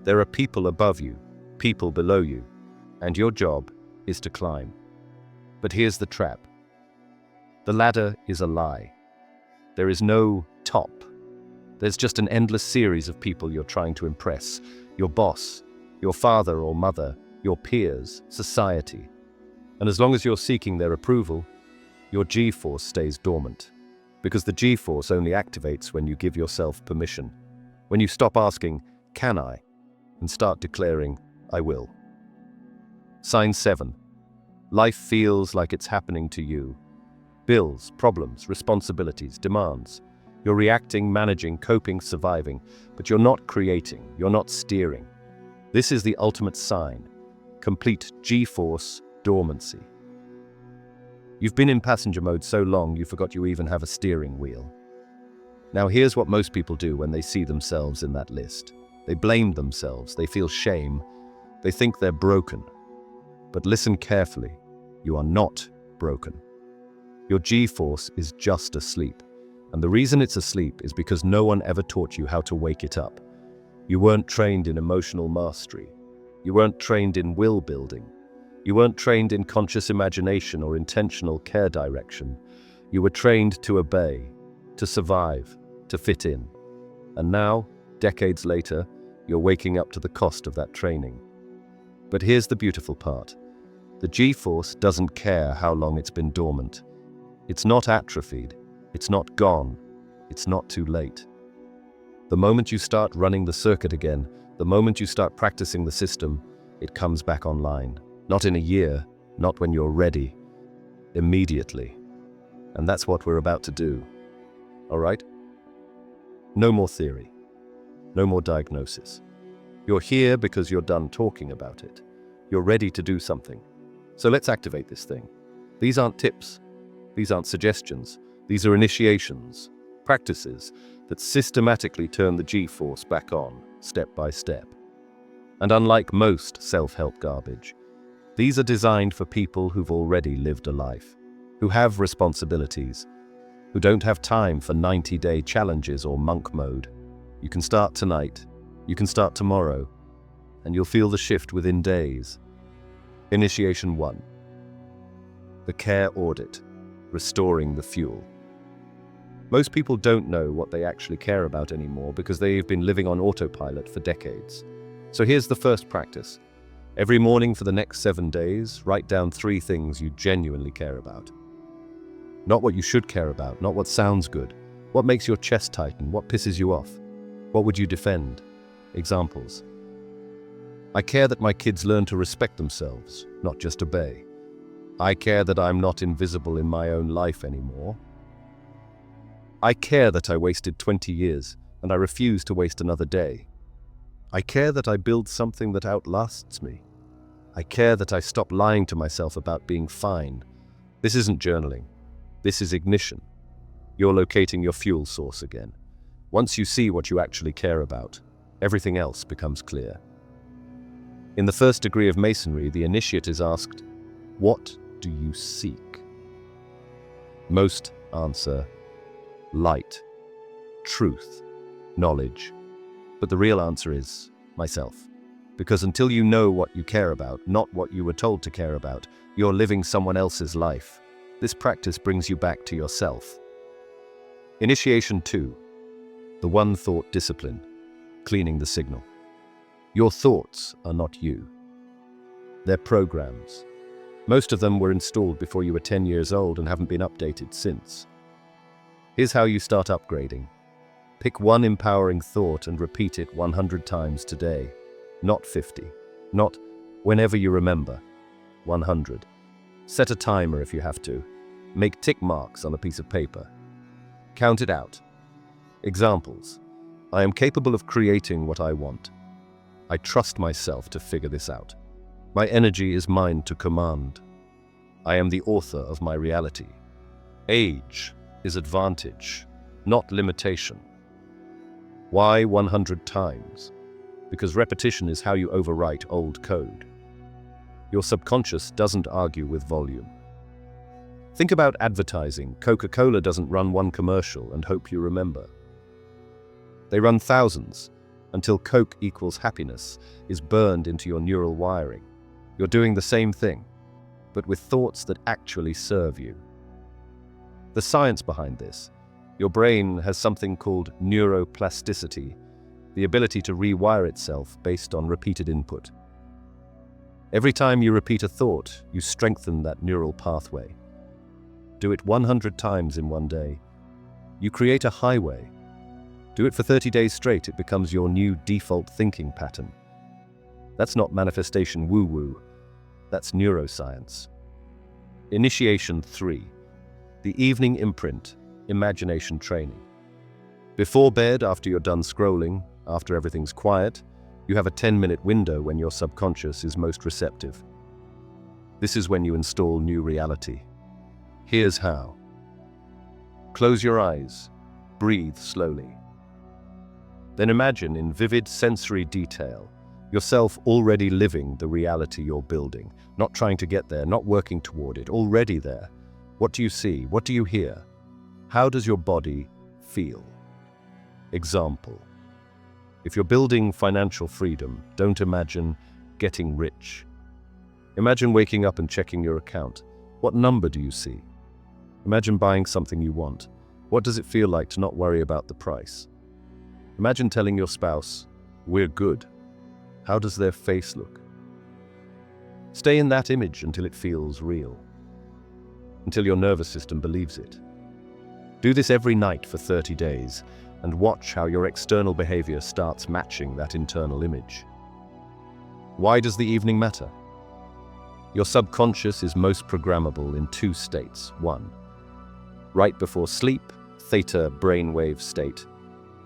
There are people above you, people below you, and your job is to climb. But here's the trap. The ladder is a lie. There is no top. There's just an endless series of people you're trying to impress. Your boss, your father or mother, your peers, society. And as long as you're seeking their approval, your G-force stays dormant. Because the G-force only activates when you give yourself permission. When you stop asking, "Can I?" and start declaring, "I will." Sign 7. Life feels like it's happening to you. Bills, problems, responsibilities, demands. You're reacting, managing, coping, surviving, but you're not creating, you're not steering. This is the ultimate sign. Complete G-force dormancy. You've been in passenger mode so long you forgot you even have a steering wheel. Now here's what most people do when they see themselves in that list. They blame themselves, they feel shame, they think they're broken. But listen carefully, you are not broken. Your G-force is just asleep. And the reason it's asleep is because no one ever taught you how to wake it up. You weren't trained in emotional mastery. You weren't trained in will building. You weren't trained in conscious imagination or intentional care direction. You were trained to obey, to survive, to fit in. And now, decades later, you're waking up to the cost of that training. But here's the beautiful part. The G-force doesn't care how long it's been dormant. It's not atrophied. It's not gone. It's not too late. The moment you start running the circuit again, the moment you start practicing the system, it comes back online. Not in a year, not when you're ready. Immediately. And that's what we're about to do. All right? No more theory. No more diagnosis. You're here because you're done talking about it. You're ready to do something. So let's activate this thing. These aren't tips. These aren't suggestions. These are initiations, practices that systematically turn the G-force back on, step by step. And unlike most self-help garbage, these are designed for people who've already lived a life, who have responsibilities, who don't have time for 90-day challenges or monk mode. You can start tonight, you can start tomorrow, and you'll feel the shift within days. Initiation 1. The care audit, restoring the fuel. Most people don't know what they actually care about anymore because they've been living on autopilot for decades. So here's the first practice. Every morning for the next 7 days, write down 3 things you genuinely care about. Not what you should care about, not what sounds good. What makes your chest tighten? What pisses you off? What would you defend? Examples. I care that my kids learn to respect themselves, not just obey. I care that I'm not invisible in my own life anymore. I care that I wasted 20 years and I refuse to waste another day. I care that I build something that outlasts me. I care that I stop lying to myself about being fine. This isn't journaling. This is ignition. You're locating your fuel source again. Once you see what you actually care about, everything else becomes clear. In the first degree of Masonry, the initiate is asked, "What do you seek?" Most answer, light, truth, knowledge. But the real answer is myself. Because until you know what you care about, not what you were told to care about, you're living someone else's life. This practice brings you back to yourself. Initiation 2. The one thought discipline, cleaning the signal. Your thoughts are not you. They're programs. Most of them were installed before you were 10 years old and haven't been updated since. Here's how you start upgrading. Pick one empowering thought and repeat it 100 times today. Not 50. Not whenever you remember. 100. Set a timer if you have to. Make tick marks on a piece of paper. Count it out. Examples. I am capable of creating what I want. I trust myself to figure this out. My energy is mine to command. I am the author of my reality. Age is advantage, not limitation. Why 100 times? Because repetition is how you overwrite old code. Your subconscious doesn't argue with volume. Think about advertising. Coca-Cola doesn't run one commercial and hope you remember. They run thousands until Coke equals happiness is burned into your neural wiring. You're doing the same thing, but with thoughts that actually serve you. The science behind this: your brain has something called neuroplasticity, the ability to rewire itself based on repeated input. Every time you repeat a thought, you strengthen that neural pathway. Do it 100 times in one day. You create a highway. Do it for 30 days straight, it becomes your new default thinking pattern. That's not manifestation woo-woo, that's neuroscience. Initiation 3. The evening imprint, imagination training. Before bed, after you're done scrolling, after everything's quiet, you have a 10-minute window when your subconscious is most receptive. This is when you install new reality. Here's how. Close your eyes. Breathe slowly. Then imagine in vivid sensory detail yourself already living the reality you're building, not trying to get there, not working toward it, already there. What do you see? What do you hear? How does your body feel? Example. If you're building financial freedom, don't imagine getting rich. Imagine waking up and checking your account. What number do you see? Imagine buying something you want. What does it feel like to not worry about the price? Imagine telling your spouse, "We're good." How does their face look? Stay in that image until it feels real, until your nervous system believes it. Do this every night for 30 days and watch how your external behavior starts matching that internal image. Why does the evening matter? Your subconscious is most programmable in 2 states. 1. Right before sleep, theta brainwave state.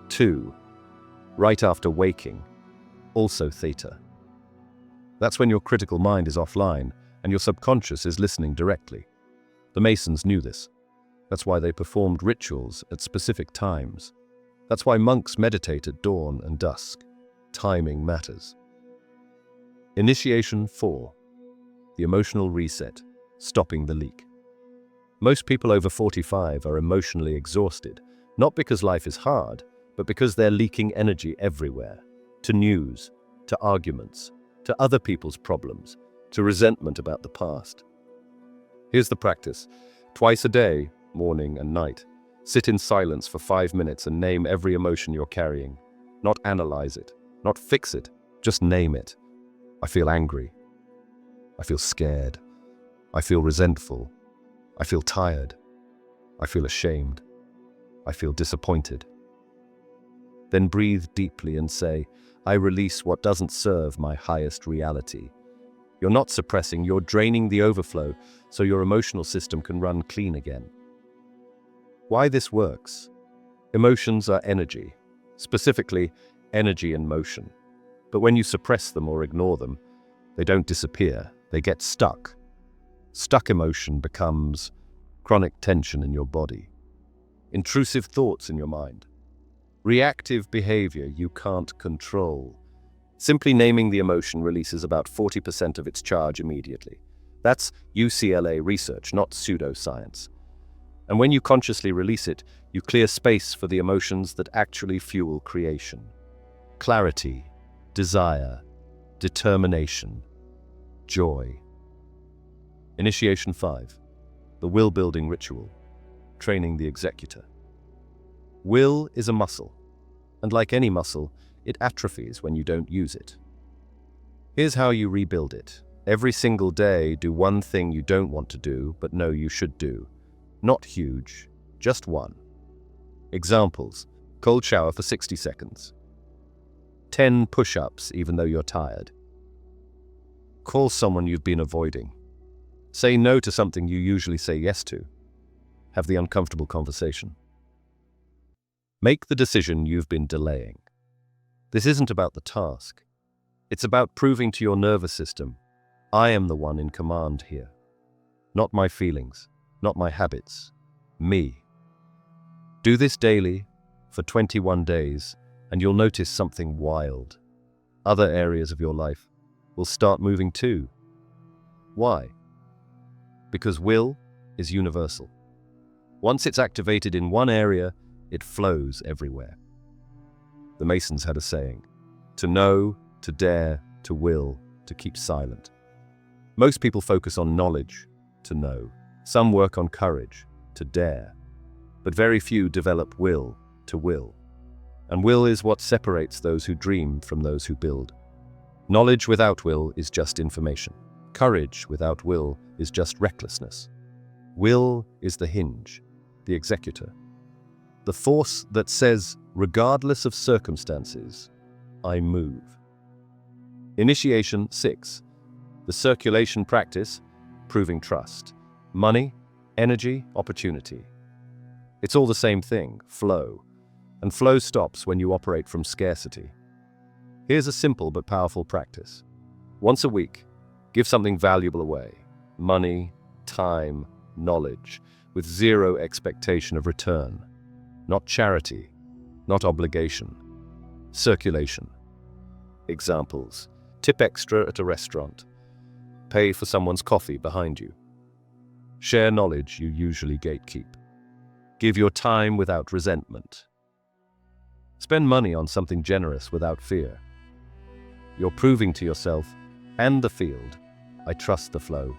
2. Right after waking, also theta. That's when your critical mind is offline and your subconscious is listening directly. The Masons knew this. That's why they performed rituals at specific times. That's why monks meditate at dawn and dusk. Timing matters. Initiation 4. The emotional reset, stopping the leak. Most people over 45 are emotionally exhausted, not because life is hard, but because they're leaking energy everywhere. To news, to arguments, to other people's problems, to resentment about the past. Here's the practice. Twice a day, morning and night, sit in silence for 5 minutes and name every emotion you're carrying. Not analyze it, not fix it, just name it. I feel angry. I feel scared. I feel resentful. I feel tired. I feel ashamed. I feel disappointed. Then breathe deeply and say, I release what doesn't serve my highest reality. You're not suppressing, you're draining the overflow so your emotional system can run clean again. Why this works? Emotions are energy. specifically energy and motion. But when you suppress them or ignore them, they don't disappear, they get stuck. Stuck emotion becomes chronic tension in your body, intrusive thoughts in your mind, reactive behavior you can't control. Simply naming the emotion releases about 40% of its charge immediately. That's UCLA research, not pseudoscience. And when you consciously release it, you clear space for the emotions that actually fuel creation. Clarity, desire, determination, joy. Initiation 5. The will-building ritual. Training the executor. Will is a muscle, and like any muscle, it atrophies when you don't use it. Here's how you rebuild it. Every single day, do one thing you don't want to do, but know you should do. Not huge, just one. Examples: cold shower for 60 seconds. 10 push-ups even though you're tired. Call someone you've been avoiding. Say no to something you usually say yes to. Have the uncomfortable conversation. Make the decision you've been delaying. This isn't about the task. It's about proving to your nervous system, I am the one in command here. Not my feelings, not my habits, me. Do this daily for 21 days, and you'll notice something wild. Other areas of your life will start moving too. Why? Because will is universal. Once it's activated in one area, it flows everywhere. The Masons had a saying: to know, to dare, to will, to keep silent. Most people focus on knowledge, to know. Some work on courage, to dare. But very few develop will, to will. And will is what separates those who dream from those who build. Knowledge without will is just information. Courage without will is just recklessness. Will is the hinge, the executor. The force that says, regardless of circumstances, I move. Initiation 6. The circulation practice, proving trust. Money, energy, opportunity. It's all the same thing, flow. And flow stops when you operate from scarcity. Here's a simple but powerful practice. Once a week, give something valuable away. Money, time, knowledge, with zero expectation of return. Not charity, not obligation. Circulation. Examples: tip extra at a restaurant. Pay for someone's coffee behind you. Share knowledge you usually gatekeep. Give your time without resentment. Spend money on something generous without fear. You're proving to yourself and the field, I trust the flow.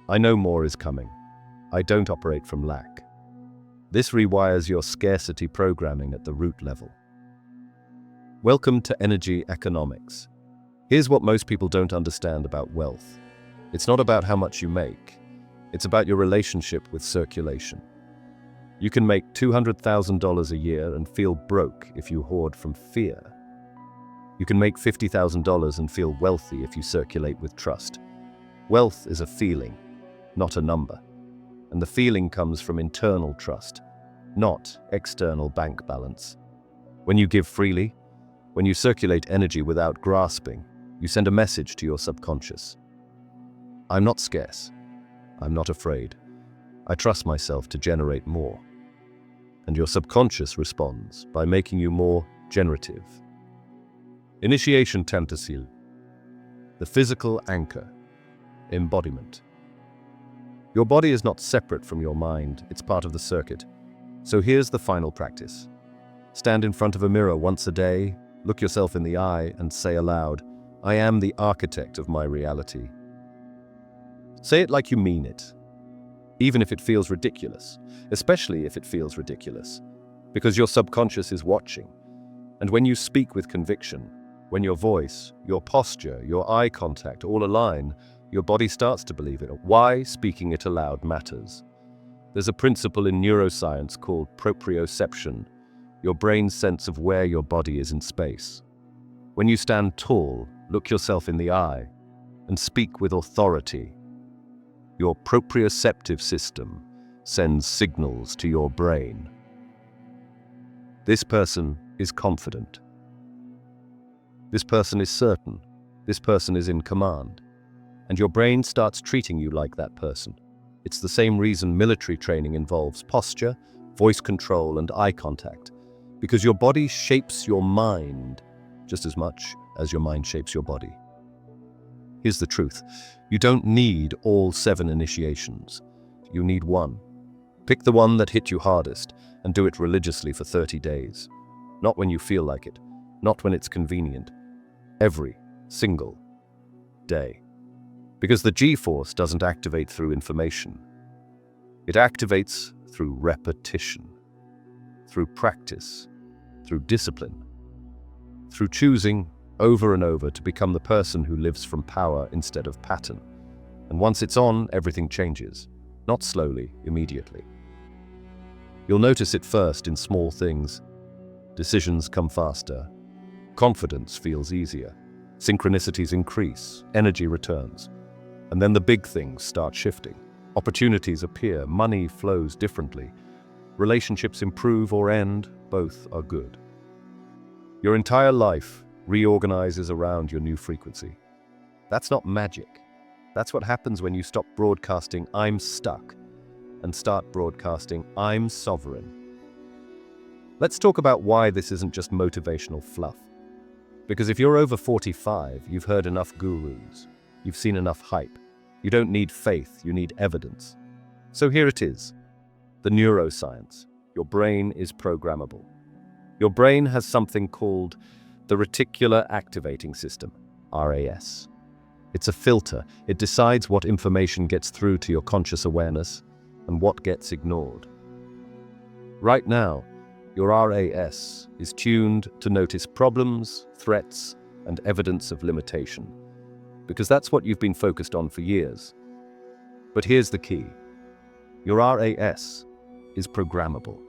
I know more is coming. I don't operate from lack. This rewires your scarcity programming at the root level. Welcome to energy economics. Here's what most people don't understand about wealth. It's not about how much you make. It's about your relationship with circulation. You can make $200,000 a year and feel broke if you hoard from fear. You can make $50,000 and feel wealthy if you circulate with trust. Wealth is a feeling, not a number. And the feeling comes from internal trust, not external bank balance. When you give freely, when you circulate energy without grasping, you send a message to your subconscious. I'm not scarce. I'm not afraid. I trust myself to generate more. And your subconscious responds by making you more generative. Initiation Tantasil. The physical anchor. Embodiment. Your body is not separate from your mind, it's part of the circuit. So here's the final practice. Stand in front of a mirror once a day, look yourself in the eye, and say aloud, I am the architect of my reality. Say it like you mean it, even if it feels ridiculous, especially if it feels ridiculous, because your subconscious is watching. And when you speak with conviction, when your voice, your posture, your eye contact all align, your body starts to believe it. Why speaking it aloud matters. There's a principle in neuroscience called proprioception, your brain's sense of where your body is in space. When you stand tall, look yourself in the eye, and speak with authority. Your proprioceptive system sends signals to your brain. This person is confident. This person is certain. This person is in command. And your brain starts treating you like that person. It's the same reason military training involves posture, voice control, and eye contact. Because your body shapes your mind just as much as your mind shapes your body. Here's the truth. You don't need all 7 initiations. You need one. Pick the one that hit you hardest and do it religiously for 30 days. Not when you feel like it, not when it's convenient. Every single day. Because the G-force doesn't activate through information. It activates through repetition, through practice, through discipline, through choosing over and over to become the person who lives from power instead of pattern. And once it's on, everything changes. Not slowly, immediately. You'll notice it first in small things. Decisions come faster. Confidence feels easier. Synchronicities increase. Energy returns. And then the big things start shifting. Opportunities appear. Money flows differently. Relationships improve or end. Both are good. Your entire life reorganizes around your new frequency. That's not magic. That's what happens when you stop broadcasting "I'm stuck" and start broadcasting "I'm sovereign." Let's talk about why this isn't just motivational fluff. Because if you're over 45, you've heard enough gurus. You've seen enough hype. You don't need faith, you need evidence. So here it is. The neuroscience. Your brain is programmable. Your brain has something called the reticular activating system, RAS. It's a filter. It decides what information gets through to your conscious awareness and what gets ignored. Right now, your RAS is tuned to notice problems, threats, and evidence of limitation, because that's what you've been focused on for years. But here's the key. Your RAS is programmable.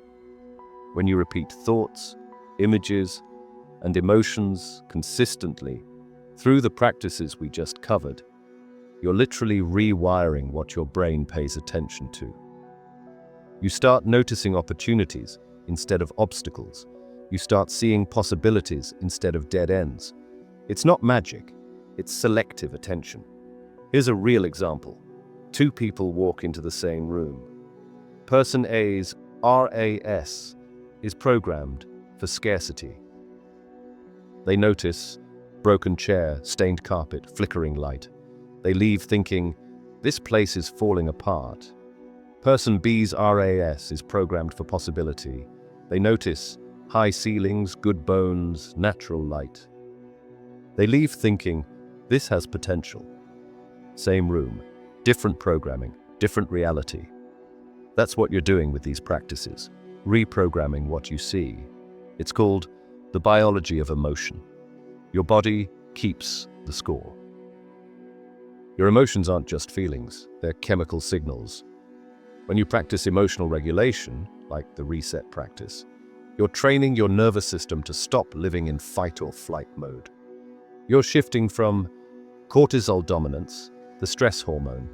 When you repeat thoughts, images, and emotions consistently through the practices we just covered, you're literally rewiring what your brain pays attention to. You start noticing opportunities instead of obstacles. You start seeing possibilities instead of dead ends. It's not magic, it's selective attention. Here's a real example. 2 people walk into the same room. Person A's RAS is programmed for scarcity. They notice broken chair, stained carpet, flickering light. They leave thinking, this place is falling apart. Person B's RAS is programmed for possibility. They notice high ceilings, good bones, natural light. They leave thinking, this has potential. Same room, different programming, different reality. That's what you're doing with these practices, reprogramming what you see. It's called the biology of emotion. Your body keeps the score. Your emotions aren't just feelings, they're chemical signals. When you practice emotional regulation, like the reset practice, you're training your nervous system to stop living in fight or flight mode. You're shifting from cortisol dominance, the stress hormone,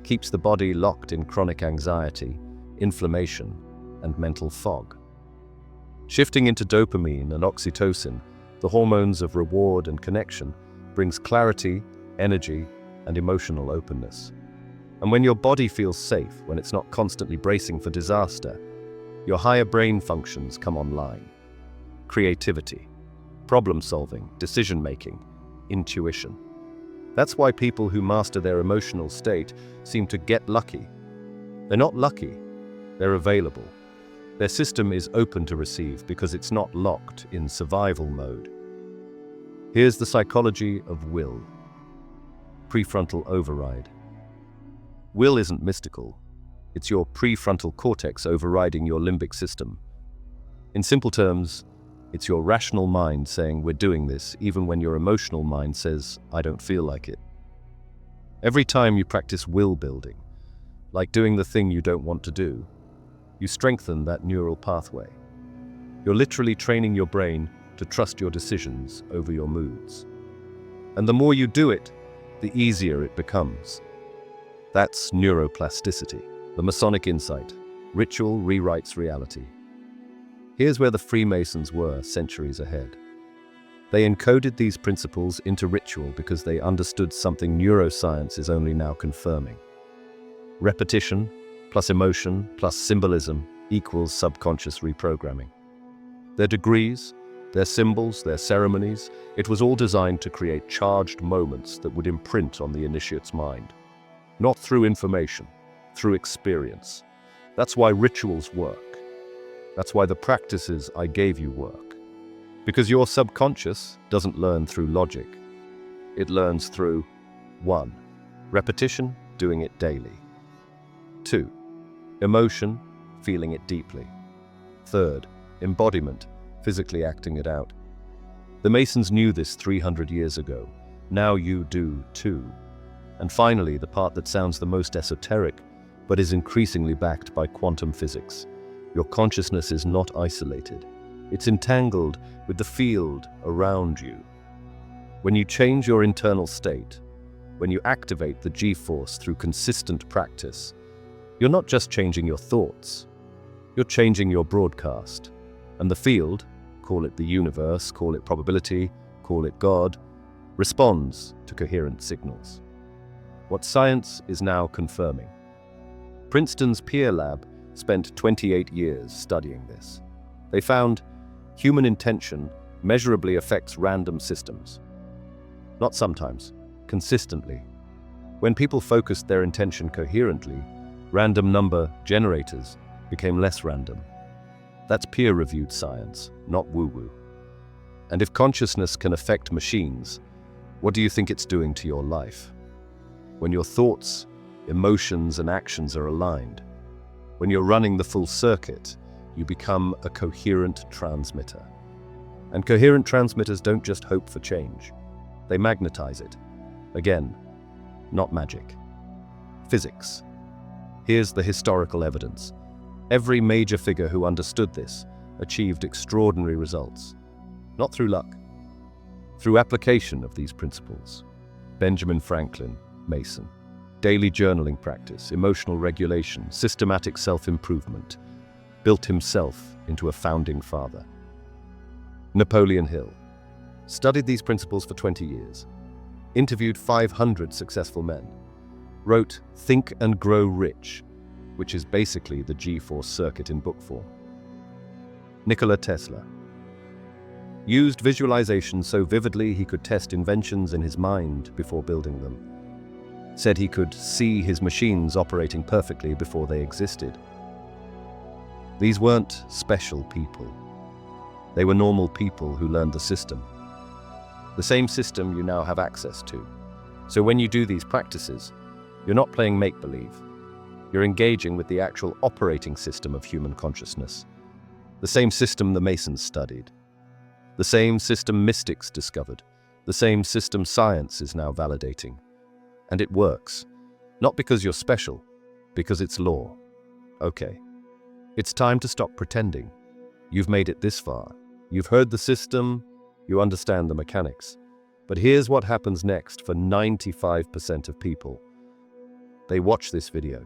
keeps the body locked in chronic anxiety, inflammation, and mental fog. Shifting into dopamine and oxytocin, the hormones of reward and connection, brings clarity, energy, and emotional openness. And when your body feels safe, when it's not constantly bracing for disaster, your higher brain functions come online. Creativity, problem-solving, decision-making, intuition. That's why people who master their emotional state seem to get lucky. They're not lucky, they're available. Their system is open to receive because it's not locked in survival mode. Here's the psychology of will. Prefrontal override. Will isn't mystical. It's your prefrontal cortex overriding your limbic system. In simple terms, it's your rational mind saying we're doing this even when your emotional mind says, I don't feel like it. Every time you practice will building, like doing the thing you don't want to do, you strengthen that neural pathway. You're literally training your brain to trust your decisions over your moods. And the more you do it, the easier it becomes. That's neuroplasticity, the Masonic insight. Ritual rewrites reality. Here's where the Freemasons were centuries ahead. They encoded these principles into ritual because they understood something neuroscience is only now confirming. Repetition plus emotion plus symbolism equals subconscious reprogramming. Their degrees, their symbols, their ceremonies, it was all designed to create charged moments that would imprint on the initiate's mind. Not through information, through experience. That's why rituals work. That's why the practices I gave you work. Because your subconscious doesn't learn through logic. It learns through 1. Repetition, doing it daily. 2. Emotion, feeling it deeply. 3. Embodiment, physically acting it out. The Masons knew this 300 years ago. Now you do too. And finally, the part that sounds the most esoteric, but is increasingly backed by quantum physics. Your consciousness is not isolated. It's entangled with the field around you. When you change your internal state, when you activate the G-force through consistent practice, you're not just changing your thoughts, you're changing your broadcast. And the field, call it the universe, call it probability, call it God, responds to coherent signals. What science is now confirming. Princeton's PEAR lab spent 28 years studying this. They found human intention measurably affects random systems. Not sometimes, consistently. When people focused their intention coherently, random number generators became less random. That's peer-reviewed science, not woo-woo. And if consciousness can affect machines, what do you think it's doing to your life? When your thoughts, emotions, and actions are aligned, when you're running the full circuit, you become a coherent transmitter. And coherent transmitters don't just hope for change. They magnetize it. Again, not magic. Physics. Here's the historical evidence. Every major figure who understood this achieved extraordinary results. Not through luck. Through application of these principles. Benjamin Franklin, Mason. Daily journaling practice, emotional regulation, systematic self-improvement. Built himself into a founding father. Napoleon Hill. Studied these principles for 20 years. Interviewed 500 successful men. Wrote Think and Grow Rich, which is basically the G-force circuit in book form. Nikola Tesla. Used visualization so vividly he could test inventions in his mind before building them. Said he could see his machines operating perfectly before they existed. These weren't special people. They were normal people who learned the system. The same system you now have access to. So when you do these practices, you're not playing make-believe. You're engaging with the actual operating system of human consciousness. The same system the Masons studied. The same system mystics discovered. The same system science is now validating. And it works. Not because you're special, because it's law. Okay. It's time to stop pretending. You've made it this far. You've heard the system, you understand the mechanics. But here's what happens next for 95% of people. They watch this video.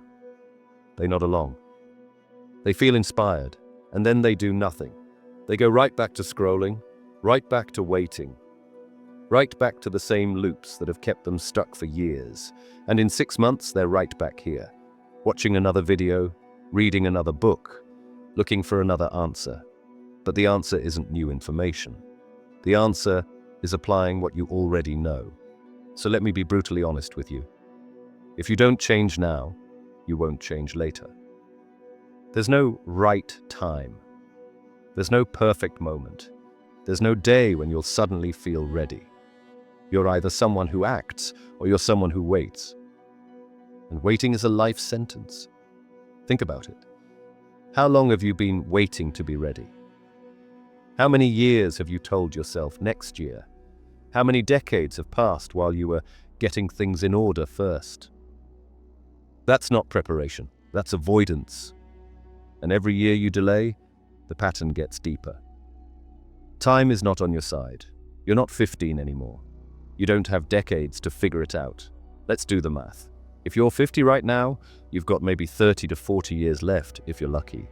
They nod along. They feel inspired, and then they do nothing. They go right back to scrolling, right back to waiting, right back to the same loops that have kept them stuck for years. And in 6 months, they're right back here, watching another video, reading another book, looking for another answer. But the answer isn't new information. The answer is applying what you already know. So let me be brutally honest with you. If you don't change now, you won't change later. There's no right time. There's no perfect moment. There's no day when you'll suddenly feel ready. You're either someone who acts or you're someone who waits. And waiting is a life sentence. Think about it. How long have you been waiting to be ready? How many years have you told yourself next year? How many decades have passed while you were getting things in order first? That's not preparation, that's avoidance. And every year you delay, the pattern gets deeper. Time is not on your side. You're not 15 anymore. You don't have decades to figure it out. Let's do the math. If you're 50 right now, you've got maybe 30 to 40 years left if you're lucky.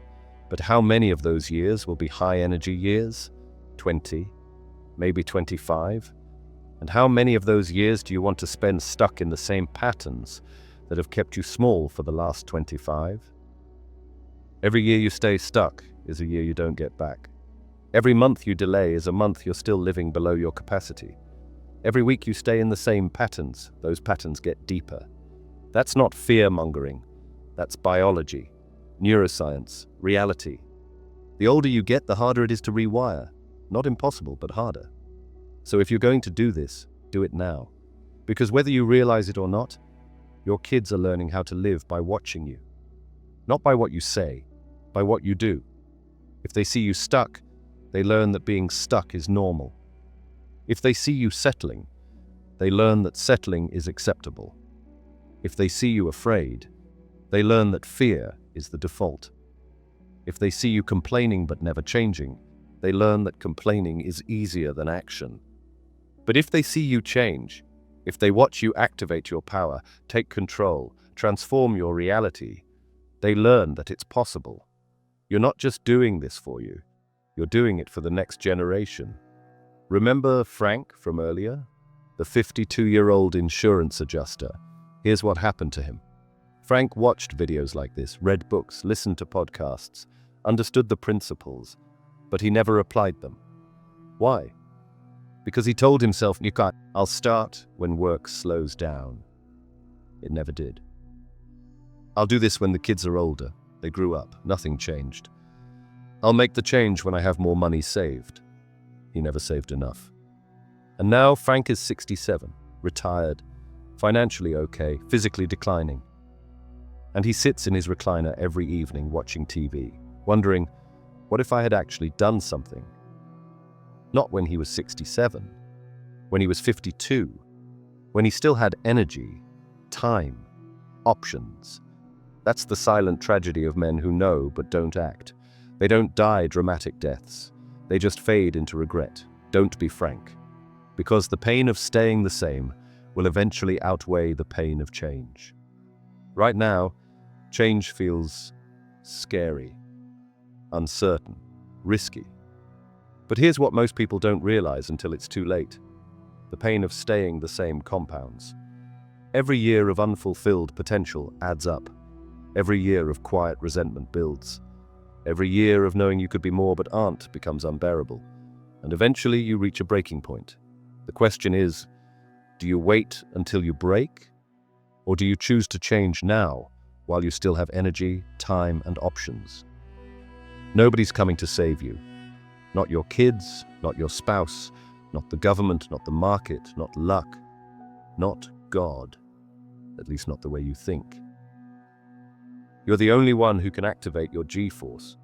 But how many of those years will be high-energy years? 20, maybe 25? And how many of those years do you want to spend stuck in the same patterns that have kept you small for the last 25? Every year you stay stuck is a year you don't get back. Every month you delay is a month you're still living below your capacity. Every week you stay in the same patterns, those patterns get deeper. That's not fear-mongering. That's biology, neuroscience, reality. The older you get, the harder it is to rewire. Not impossible, but harder. So if you're going to do this, do it now. Because whether you realize it or not, your kids are learning how to live by watching you. Not by what you say, by what you do. If they see you stuck, they learn that being stuck is normal. If they see you settling, they learn that settling is acceptable. If they see you afraid, they learn that fear is the default. If they see you complaining but never changing, they learn that complaining is easier than action. But if they see you change, if they watch you activate your power, take control, transform your reality, they learn that it's possible. You're not just doing this for you, you're doing it for the next generation. Remember Frank from earlier? The 52-year-old insurance adjuster. Here's what happened to him. Frank watched videos like this, read books, listened to podcasts, understood the principles, but he never applied them. Why? Because he told himself, I'll start when work slows down. It never did. I'll do this when the kids are older. They grew up. Nothing changed. I'll make the change when I have more money saved. He never saved enough. And now Frank is 67, retired, financially okay, physically declining. And he sits in his recliner every evening watching TV, wondering, what if I had actually done something? Not when he was 67, when he was 52, when he still had energy, time, options. That's the silent tragedy of men who know but don't act. They don't die dramatic deaths. They just fade into regret. Don't be Frank. Because the pain of staying the same will eventually outweigh the pain of change. Right now, change feels scary, uncertain, risky. But here's what most people don't realize until it's too late. The pain of staying the same compounds. Every year of unfulfilled potential adds up. Every year of quiet resentment builds. Every year of knowing you could be more but aren't becomes unbearable. And eventually you reach a breaking point. The question is, do you wait until you break? Or do you choose to change now while you still have energy, time, and options? Nobody's coming to save you. Not your kids, not your spouse, not the government, not the market, not luck, not God. At least not the way you think. You're the only one who can activate your G-force.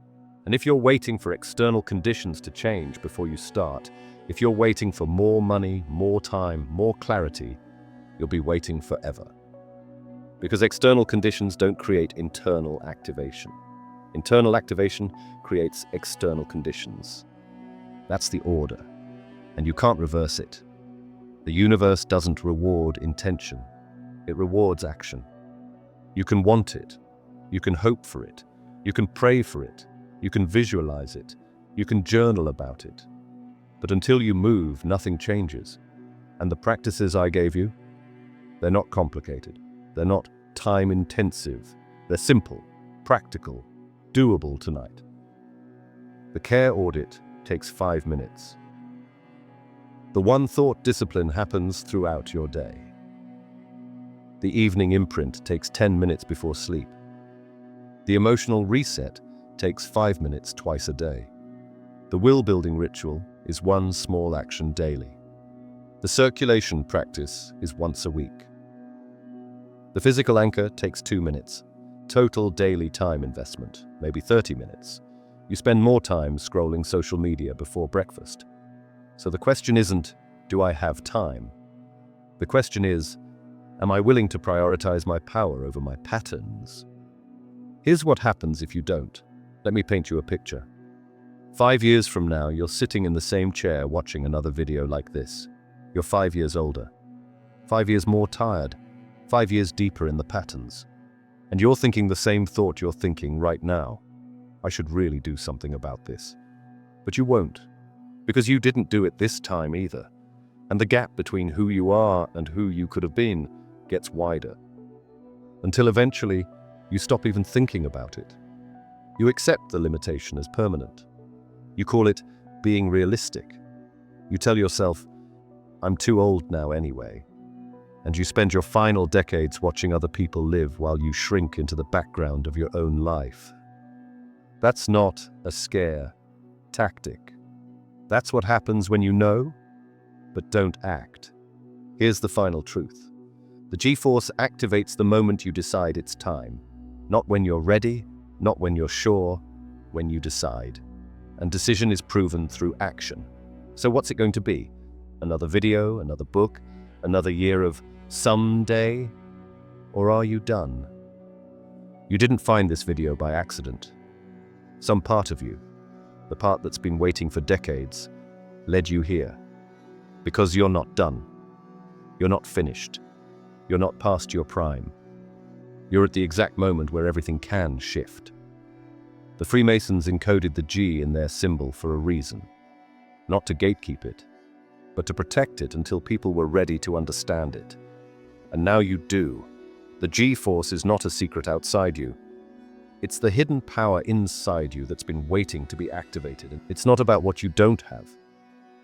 And if you're waiting for external conditions to change before you start, if you're waiting for more money, more time, more clarity, you'll be waiting forever. Because external conditions don't create internal activation. Internal activation creates external conditions. That's the order, and you can't reverse it. The universe doesn't reward intention. It rewards action. You can want it. You can hope for it. You can pray for it. You can visualize it. You can journal about it. But until you move, nothing changes. And the practices I gave you, they're not complicated. They're not time-intensive. They're simple, practical, doable tonight. The care audit takes 5 minutes. The one thought discipline happens throughout your day. The evening imprint takes 10 minutes before sleep. The emotional reset takes 5 minutes twice a day. The will-building ritual is one small action daily. The circulation practice is once a week. The physical anchor takes 2 minutes. Total daily time investment, maybe 30 minutes. You spend more time scrolling social media before breakfast. So the question isn't, do I have time? The question is, am I willing to prioritize my power over my patterns? Here's what happens if you don't. Let me paint you a picture. 5 years from now, you're sitting in the same chair watching another video like this. You're 5 years older. 5 years more tired. 5 years deeper in the patterns. And you're thinking the same thought you're thinking right now. I should really do something about this. But you won't, because you didn't do it this time either. And the gap between who you are and who you could have been gets wider. Until eventually, you stop even thinking about it. You accept the limitation as permanent. You call it being realistic. You tell yourself, I'm too old now anyway. And you spend your final decades watching other people live while you shrink into the background of your own life. That's not a scare tactic. That's what happens when you know, but don't act. Here's the final truth. The G-force activates the moment you decide it's time. Not when you're ready, not when you're sure, when you decide. And decision is proven through action. So what's it going to be? Another video, another book, another year of someday? Or are you done? You didn't find this video by accident. Some part of you, the part that's been waiting for decades, led you here. Because you're not done. You're not finished. You're not past your prime. You're at the exact moment where everything can shift. The Freemasons encoded the G in their symbol for a reason. Not to gatekeep it, but to protect it until people were ready to understand it. And now you do. The G-force is not a secret outside you. It's the hidden power inside you that's been waiting to be activated. It's not about what you don't have.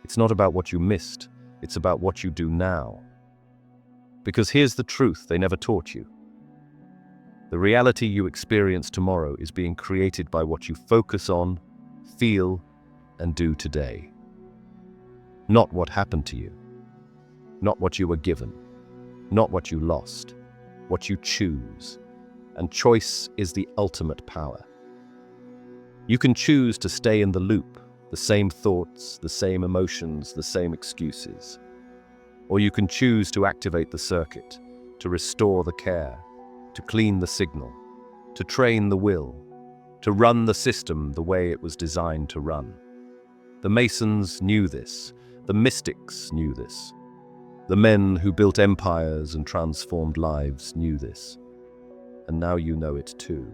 It's not about what you missed. It's about what you do now. Because here's the truth they never taught you. The reality you experience tomorrow is being created by what you focus on, feel, and do today. Not what happened to you. Not what you were given. Not what you lost. What you choose. And choice is the ultimate power. You can choose to stay in the loop, the same thoughts, the same emotions, the same excuses. Or you can choose to activate the circuit, to restore the care, to clean the signal, to train the will, to run the system the way it was designed to run. The Masons knew this. The mystics knew this. The men who built empires and transformed lives knew this. And now you know it too.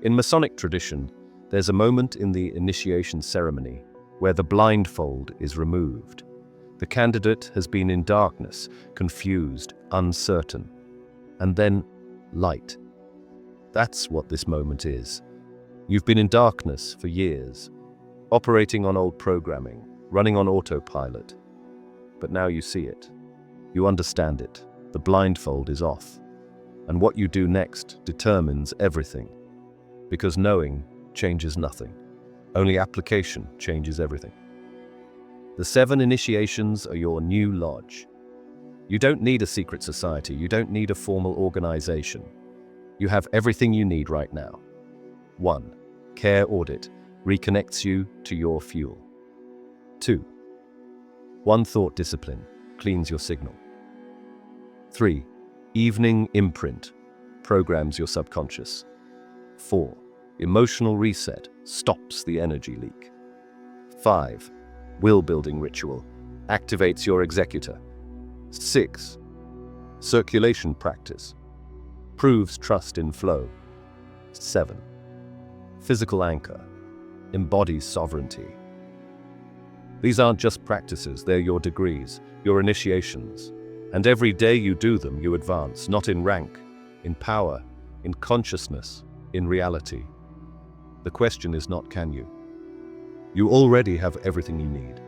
In Masonic tradition, there's a moment in the initiation ceremony where the blindfold is removed. The candidate has been in darkness, confused, uncertain, and then light. That's what this moment is. You've been in darkness for years, operating on old programming, running on autopilot. But now you see it. You understand it. The blindfold is off. And what you do next determines everything. Because knowing changes nothing. Only application changes everything. The 7 initiations are your new lodge. You don't need a secret society. You don't need a formal organization. You have everything you need right now. 1. Care audit reconnects you to your fuel. 2. One thought discipline cleans your signal. 3. Evening imprint programs your subconscious. 4. Emotional reset stops the energy leak. 5. Will-building ritual activates your executor. 6. Circulation practice proves trust in flow. 7. Physical anchor embodies sovereignty. These aren't just practices, they're your degrees, your initiations. And every day you do them, you advance, not in rank, in power, in consciousness, in reality. The question is not can you. You already have everything you need.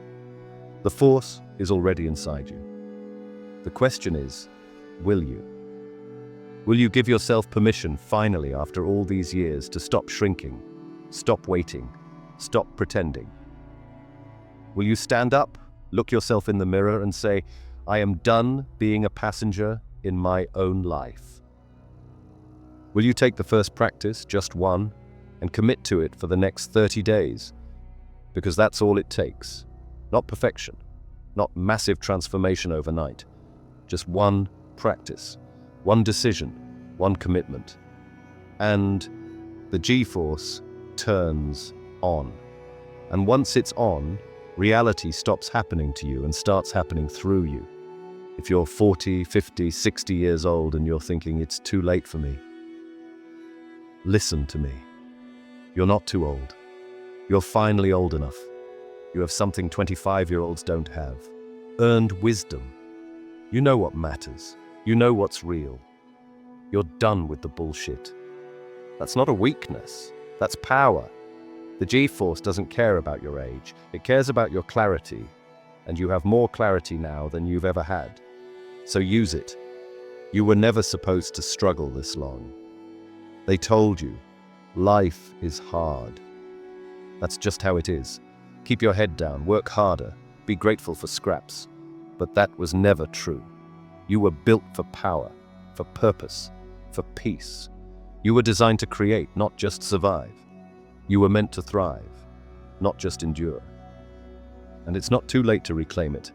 The force is already inside you. The question is, will you? Will you give yourself permission finally after all these years to stop shrinking, stop waiting, stop pretending? Will you stand up, look yourself in the mirror and say, I am done being a passenger in my own life? Will you take the first practice, just one, and commit to it for the next 30 days? Because that's all it takes. Not perfection, not massive transformation overnight. Just one practice, one decision, one commitment. And the G-force turns on. And once it's on, reality stops happening to you and starts happening through you. If you're 40, 50, 60 years old and you're thinking it's too late for me, listen to me. You're not too old. You're finally old enough. You have something 25-year-olds don't have. Earned wisdom. You know what matters. You know what's real. You're done with the bullshit. That's not a weakness. That's power. The G-force doesn't care about your age. It cares about your clarity. And you have more clarity now than you've ever had. So use it. You were never supposed to struggle this long. They told you, life is hard. That's just how it is. Keep your head down, work harder, be grateful for scraps. But that was never true. You were built for power, for purpose, for peace. You were designed to create, not just survive. You were meant to thrive, not just endure. And it's not too late to reclaim it.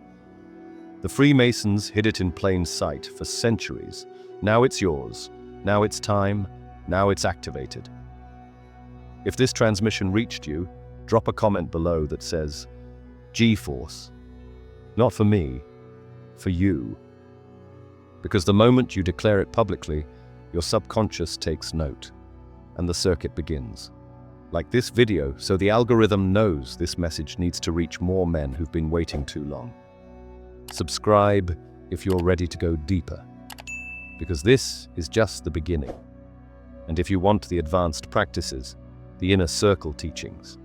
The Freemasons hid it in plain sight for centuries. Now it's yours. Now it's time. Now it's activated. If this transmission reached you, drop a comment below that says, G-force. Not for me, for you. Because the moment you declare it publicly, your subconscious takes note, and the circuit begins. Like this video, so the algorithm knows this message needs to reach more men who've been waiting too long. Subscribe if you're ready to go deeper, because this is just the beginning. And if you want the advanced practices, the inner circle teachings,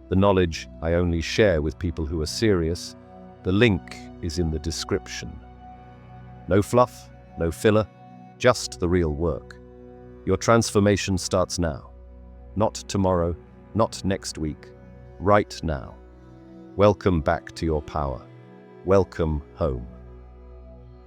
the knowledge I only share with people who are serious, the link is in the description. No fluff, no filler, just the real work. Your transformation starts now. Not tomorrow, not next week, right now. Welcome back to your power. Welcome home.